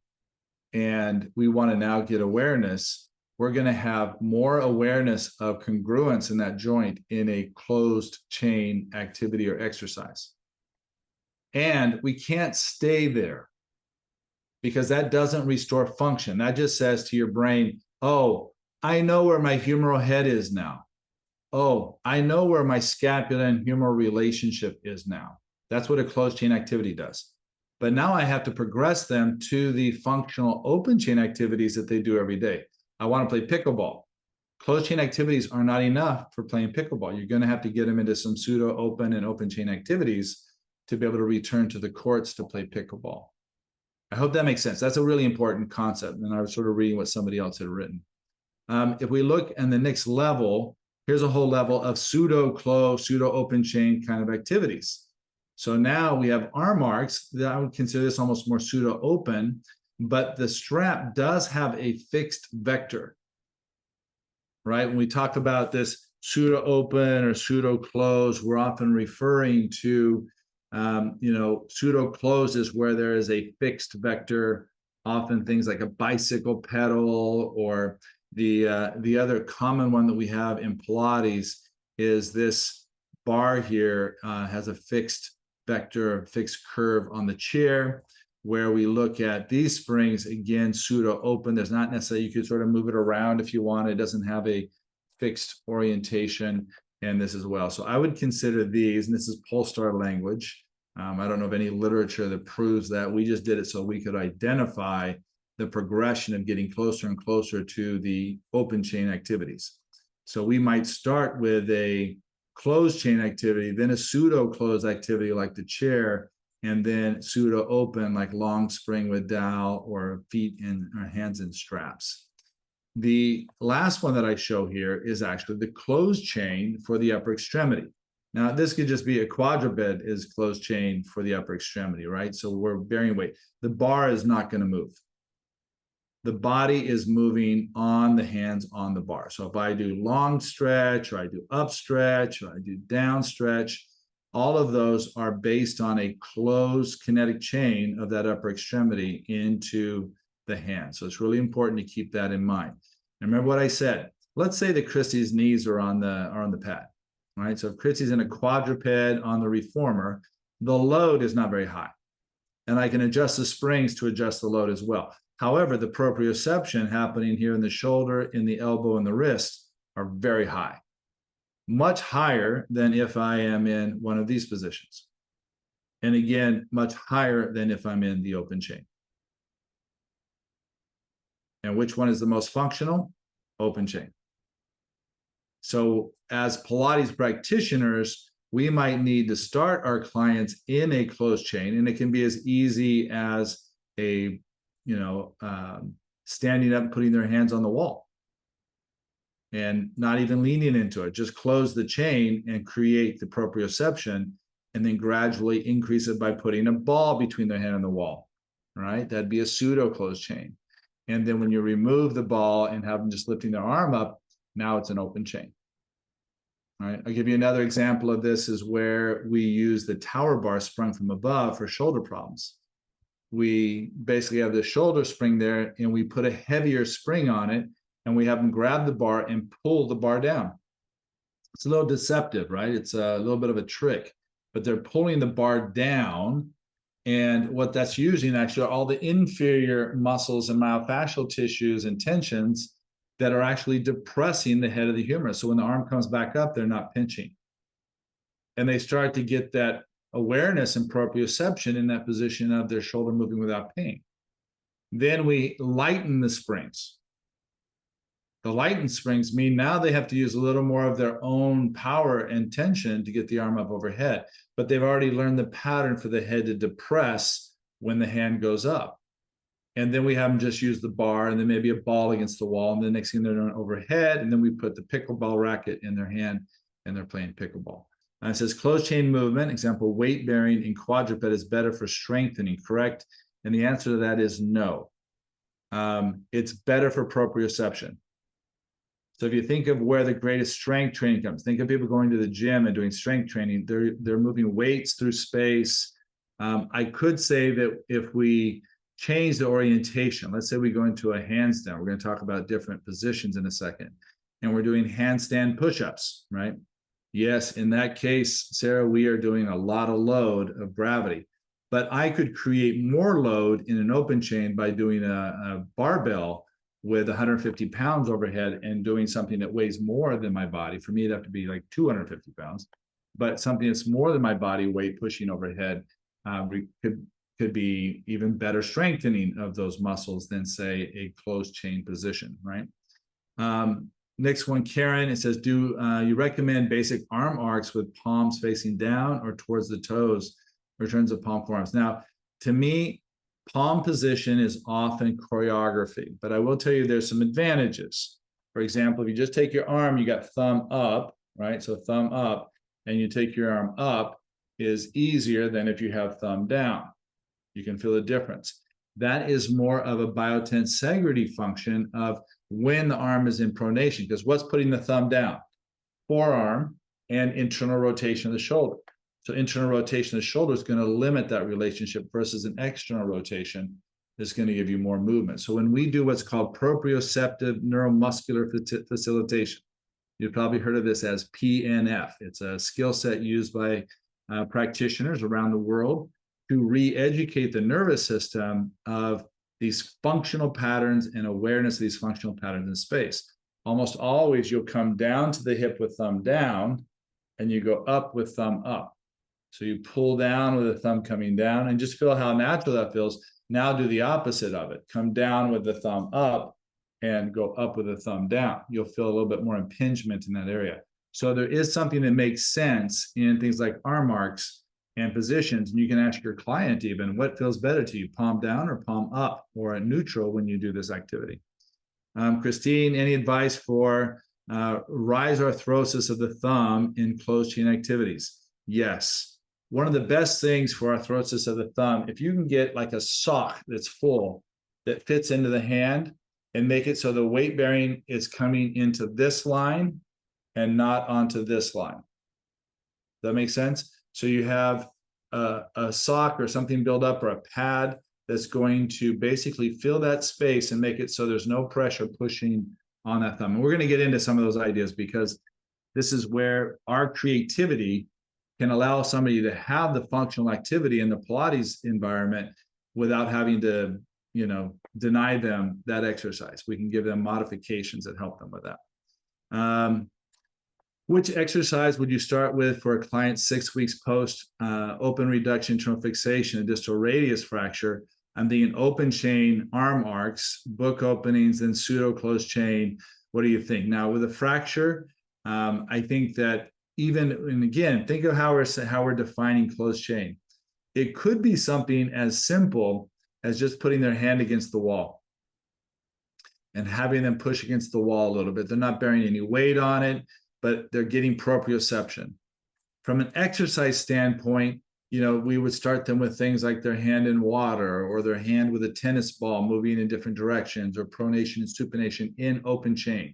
and we want to now get awareness, we're going to have more awareness of congruence in that joint in a closed chain activity or exercise. And we can't stay there, because that doesn't restore function. That just says to your brain, oh, I know where my humeral head is now. Oh, I know where my scapula and humeral relationship is now. That's what a closed chain activity does. But now I have to progress them to the functional open chain activities that they do every day. I want to play pickleball. Closed chain activities are not enough for playing pickleball. You're going to have to get them into some pseudo open and open chain activities to be able to return to the courts to play pickleball. I hope that makes sense. That's a really important concept. And I was sort of reading what somebody else had written. If we look at the next level, here's a whole level of pseudo closed, pseudo open chain kind of activities. So now we have arm arcs. I would consider this almost more pseudo open, but the strap does have a fixed vector, right? When we talk about this pseudo open or pseudo closed, we're often referring to pseudo closed is where there is a fixed vector, often things like a bicycle pedal, or the other common one that we have in Pilates is this bar here has a fixed vector, fixed curve on the chair, where we look at these springs, again, pseudo open. There's not necessarily, you could sort of move it around if you want. It doesn't have a fixed orientation. And this as well. So I would consider these, and this is Polestar language. I don't know of any literature that proves that. We just did it so we could identify the progression of getting closer and closer to the open chain activities. So we might start with a closed chain activity, then a pseudo closed activity like the chair, and then pseudo open like long spring with dowel or feet in or hands in straps. The last one that I show here is actually the closed chain for the upper extremity. Now, this could just be a quadruped is closed chain for the upper extremity, right? So we're bearing weight. The bar is not going to move. the body is moving on the hands on the bar. So if I do long stretch, or I do up stretch, or I do down stretch, all of those are based on a closed kinetic chain of that upper extremity into the hand. So it's really important to keep that in mind. And remember what I said. Let's say that Christy's knees are on the pad. All right. So if Christy's in a quadruped on the reformer, the load is not very high. And I can adjust the springs to adjust the load as well. However, the proprioception happening here in the shoulder, in the elbow, and the wrist are very high, much higher than if I am in one of these positions. And again, much higher than if I'm in the open chain. And which one is the most functional? Open chain. So as Pilates practitioners, we might need to start our clients in a closed chain, and it can be as easy as standing up and putting their hands on the wall and not even leaning into it. Just close the chain and create the proprioception, and then gradually increase it by putting a ball between their hand and the wall, right? That'd be a pseudo closed chain. And then when you remove the ball and have them just lifting their arm up, now it's an open chain. All right. I'll give you another example of this is where we use the tower bar sprung from above for shoulder problems. We basically have the shoulder spring there, and we put a heavier spring on it, and we have them grab the bar and pull the bar down. It's a little deceptive, right? It's a little bit of a trick, but they're pulling the bar down. And what that's using actually are all the inferior muscles and myofascial tissues and tensions that are actually depressing the head of the humerus. So when the arm comes back up, they're not pinching. And they start to get that awareness and proprioception in that position of their shoulder moving without pain. Then we lighten the springs. The lightened springs mean now they have to use a little more of their own power and tension to get the arm up overhead, but they've already learned the pattern for the head to depress when the hand goes up. And then we have them just use the bar, and then maybe a ball against the wall, and the next thing they're doing overhead, and then we put the pickleball racket in their hand, and they're playing pickleball. And it says closed chain movement, example, weight bearing in quadruped is better for strengthening, correct? And the answer to that is no. It's better for proprioception. So if you think of where the greatest strength training comes, think of people going to the gym and doing strength training. They're moving weights through space. I could say that if we change the orientation, let's say we go into a handstand, we're going to talk about different positions in a second, and we're doing handstand push-ups, right? Yes, in that case, Sarah, we are doing a lot of load of gravity, but I could create more load in an open chain by doing a barbell with 150 pounds overhead and doing something that weighs more than my body. For me, it'd have to be like 250 pounds, but something that's more than my body weight pushing overhead could be even better strengthening of those muscles than, say, a closed chain position, right? Next one, Karen, it says, do you recommend basic arm arcs with palms facing down or towards the toes, returns of palm forearms? Now, to me, palm position is often choreography, but I will tell you there's some advantages. For example, if you just take your arm, you got thumb up, right? So thumb up, and you take your arm up is easier than if you have thumb down. You can feel the difference. That is more of a biotensegrity function of when the arm is in pronation, because what's putting the thumb down? Forearm and internal rotation of the shoulder. So internal rotation of the shoulder is going to limit that relationship versus an external rotation that's going to give you more movement. So when we do what's called proprioceptive neuromuscular facilitation, you've probably heard of this as PNF. It's a skill set used by practitioners around the world to re-educate the nervous system of these functional patterns and awareness of these functional patterns in space. Almost always you'll come down to the hip with thumb down, and you go up with thumb up. So you pull down with the thumb coming down, and just feel how natural that feels. Now do the opposite of it. Come down with the thumb up and go up with the thumb down. You'll feel a little bit more impingement in that area. So there is something that makes sense in things like arm arcs and positions, and you can ask your client even, what feels better to you, palm down or palm up, or a neutral when you do this activity? Christine, any advice for rise arthrosis of the thumb in closed chain activities? Yes. One of the best things for arthrosis of the thumb, if you can get like a sock that's full that fits into the hand and make it so the weight bearing is coming into this line and not onto this line. Does that make sense? So you have a sock or something built up or a pad that's going to basically fill that space and make it so there's no pressure pushing on that thumb. And we're going to get into some of those ideas because this is where our creativity can allow somebody to have the functional activity in the Pilates environment without having to, deny them that exercise. We can give them modifications that help them with that. Which exercise would you start with for a client 6 weeks post open reduction terminal fixation and distal radius fracture? I'm thinking open chain arm arcs, book openings, and pseudo closed chain. What do you think? Now with a fracture, I think that and again, think of how we're defining closed chain. It could be something as simple as just putting their hand against the wall and having them push against the wall a little bit. They're not bearing any weight on it, but they're getting proprioception. From an exercise standpoint, we would start them with things like their hand in water or their hand with a tennis ball moving in different directions, or pronation and supination in open chain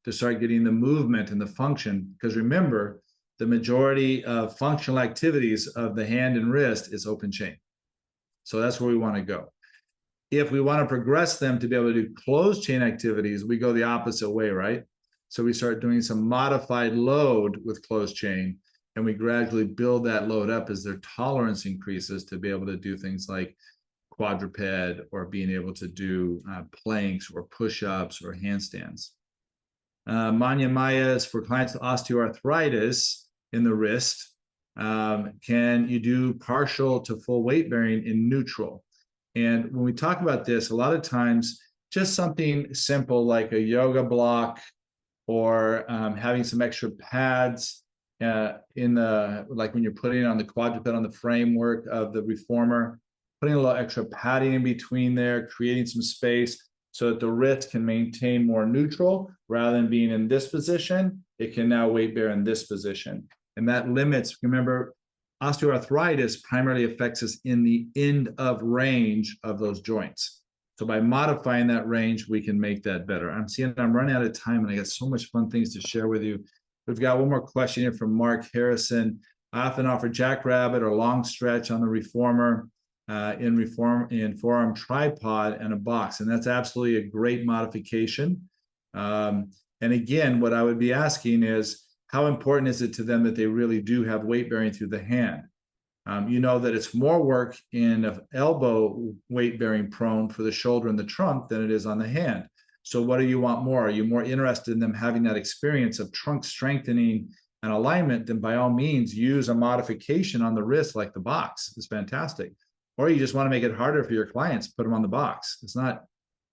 to start getting the movement and the function. Because remember, the majority of functional activities of the hand and wrist is open chain. So that's where we want to go. If we want to progress them to be able to do closed chain activities, we go the opposite way, right? So we start doing some modified load with closed chain, and we gradually build that load up as their tolerance increases to be able to do things like quadruped or being able to do planks or push-ups or handstands. Manya Maya is for clients with osteoarthritis in the wrist. Can you do partial to full weight bearing in neutral? And when we talk about this, a lot of times just something simple like a yoga block or having some extra pads like when you're putting it on the quadruped on the framework of the reformer, putting a little extra padding in between there, creating some space so that the wrist can maintain more neutral rather than being in this position. It can now weight bear in this position. And that limits, remember, osteoarthritis primarily affects us in the end of range of those joints. So by modifying that range, we can make that better. I'm running out of time and I got so much fun things to share with you. We've got one more question here from Mark Harrison. I often offer jackrabbit or long stretch on the reformer in forearm tripod and a box. And that's absolutely a great modification. And again, what I would be asking is, how important is it to them that they really do have weight bearing through the hand? That it's more work in an elbow weight bearing prone for the shoulder and the trunk than it is on the hand. So what do you want more? Are you more interested in them having that experience of trunk strengthening and alignment? Then by all means, use a modification on the wrist like the box. It's fantastic. Or you just want to make it harder for your clients, put them on the box. It's not,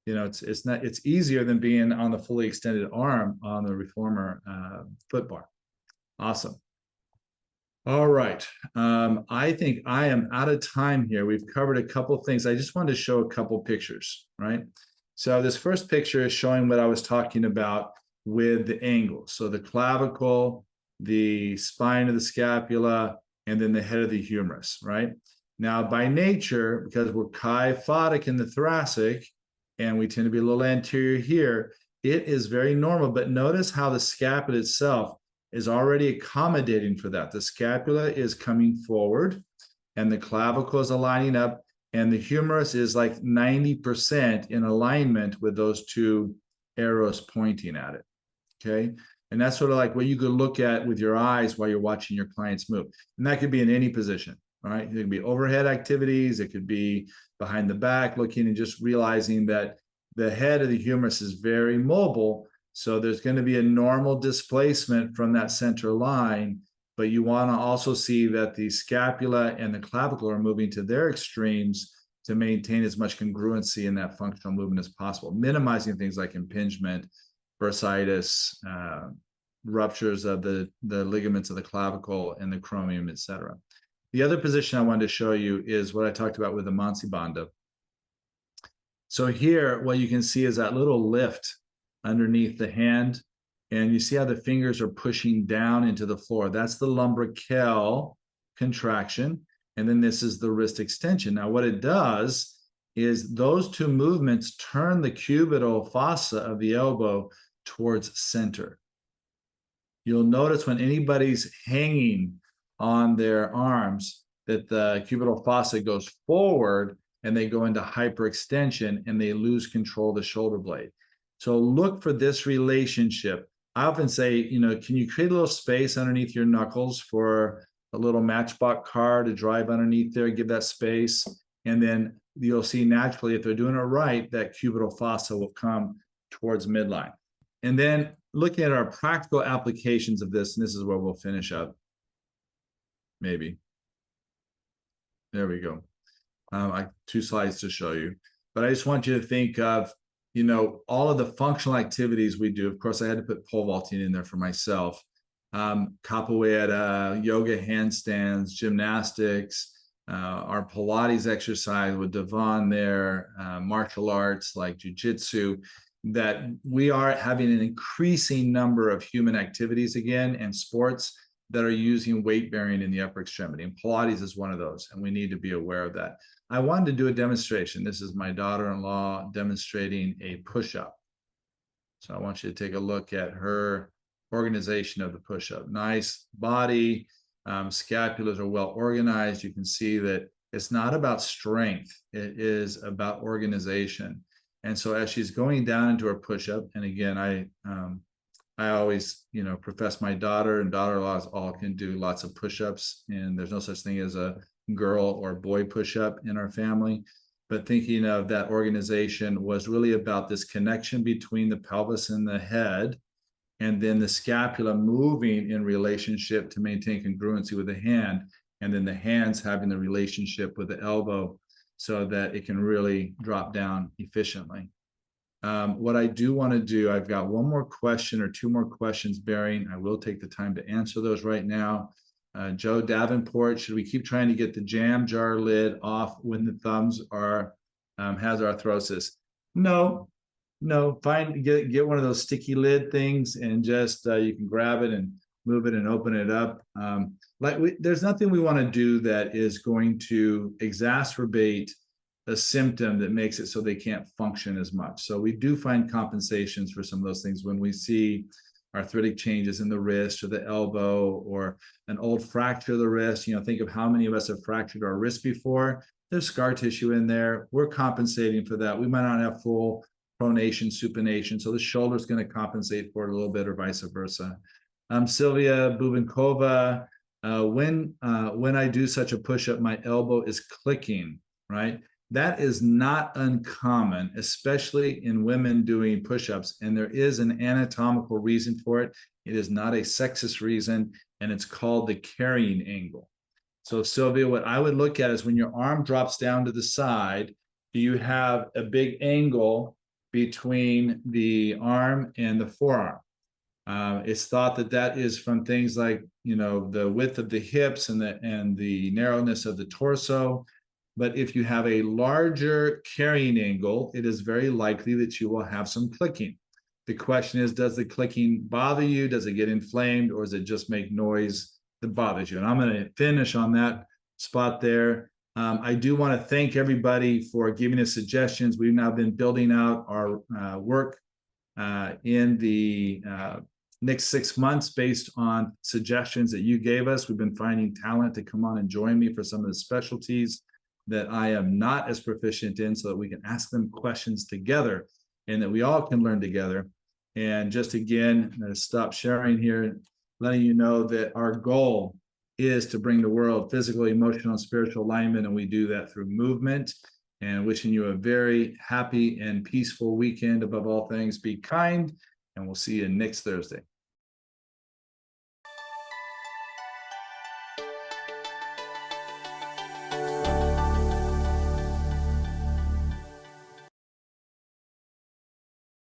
it's easier than being on the fully extended arm on the reformer foot bar. Awesome. All right. I think I am out of time here. We've covered a couple things. I just wanted to show a couple pictures, right? So this first picture is showing what I was talking about with the angles. So the clavicle, the spine of the scapula, and then the head of the humerus, right? Now, by nature, because we're kyphotic in the thoracic, and we tend to be a little anterior here, it is very normal. But notice how the scapula itself is already accommodating for that. The scapula is coming forward, and the clavicle is aligning up, and the humerus is like 90% in alignment with those two arrows pointing at it, okay? And that's sort of like what you could look at with your eyes while you're watching your clients move. And that could be in any position. All right, it could be overhead activities. It could be behind the back, looking and just realizing that the head of the humerus is very mobile. So there's going to be a normal displacement from that center line, but you want to also see that the scapula and the clavicle are moving to their extremes to maintain as much congruency in that functional movement as possible, minimizing things like impingement, bursitis, ruptures of the ligaments of the clavicle and the chromium, et cetera. The other position I wanted to show you is what I talked about with the Mansi Bandha. So here, what you can see is that little lift underneath the hand, and you see how the fingers are pushing down into the floor. That's the lumbrical contraction, and then this is the wrist extension. Now, what it does is those two movements turn the cubital fossa of the elbow towards center. You'll notice when anybody's hanging on their arms that the cubital fossa goes forward and they go into hyperextension and they lose control of the shoulder blade. So look for this relationship. I often say, can you create a little space underneath your knuckles for a little matchbox car to drive underneath there, give that space, and then you'll see naturally, if they're doing it right, that cubital fossa will come towards midline. And then looking at our practical applications of this, and this is where we'll finish up. Maybe. There we go. Two slides to show you. But I just want you to think of, all of the functional activities we do. Of course, I had to put pole vaulting in there for myself. Capoeira, yoga handstands, gymnastics, our Pilates exercise with Devon there, martial arts like jujitsu, that we are having an increasing number of human activities again and sports that are using weight bearing in the upper extremity. And Pilates is one of those, and we need to be aware of that. I wanted to do a demonstration. This is my daughter-in-law demonstrating a push-up. So I want you to take a look at her organization of the push-up. Nice body, scapulas are well organized. You can see that it's not about strength. It is about organization. And so as she's going down into her push-up, and again, I always, profess my daughter and daughter-in-laws all can do lots of push-ups, and there's no such thing as a girl or boy push-up in our family. But thinking of that organization was really about this connection between the pelvis and the head, and then the scapula moving in relationship to maintain congruency with the hand, and then the hands having the relationship with the elbow so that it can really drop down efficiently. What I do want to do, I've got one more question or two more questions bearing. I will take the time to answer those right now. Joe Davenport, should we keep trying to get the jam jar lid off when the thumbs are has arthrosis? No. Get one of those sticky lid things and just you can grab it and move it and open it up. There's nothing we want to do that is going to exacerbate a symptom that makes it so they can't function as much. So we do find compensations for some of those things when we see arthritic changes in the wrist or the elbow or an old fracture of the wrist. Think of how many of us have fractured our wrist before. There's scar tissue in there. We're compensating for that. We might not have full pronation, supination, so the shoulder is going to compensate for it a little bit or vice versa. Sylvia Bubinkova, when I do such a push-up, my elbow is clicking, right? That is not uncommon, especially in women doing push-ups, and there is an anatomical reason for it. It is not a sexist reason, and it's called the carrying angle. So Sylvia, what I would look at is when your arm drops down to the side, do you have a big angle between the arm and the forearm? It's thought that is from things like, the width of the hips and the narrowness of the torso. But if you have a larger carrying angle, it is very likely that you will have some clicking. The question is, does the clicking bother you? Does it get inflamed, or does it just make noise that bothers you? And I'm going to finish on that spot there. I do want to thank everybody for giving us suggestions. We've now been building out our work in the next 6 months based on suggestions that you gave us. We've been finding talent to come on and join me for some of the specialties that I am not as proficient in, so that we can ask them questions together and that we all can learn together. And just again, I'm going to stop sharing here, letting you know that our goal is to bring the world physical, emotional, and spiritual alignment, and we do that through movement. And wishing you a very happy and peaceful weekend. Above all things, be kind, and we'll see you next Thursday.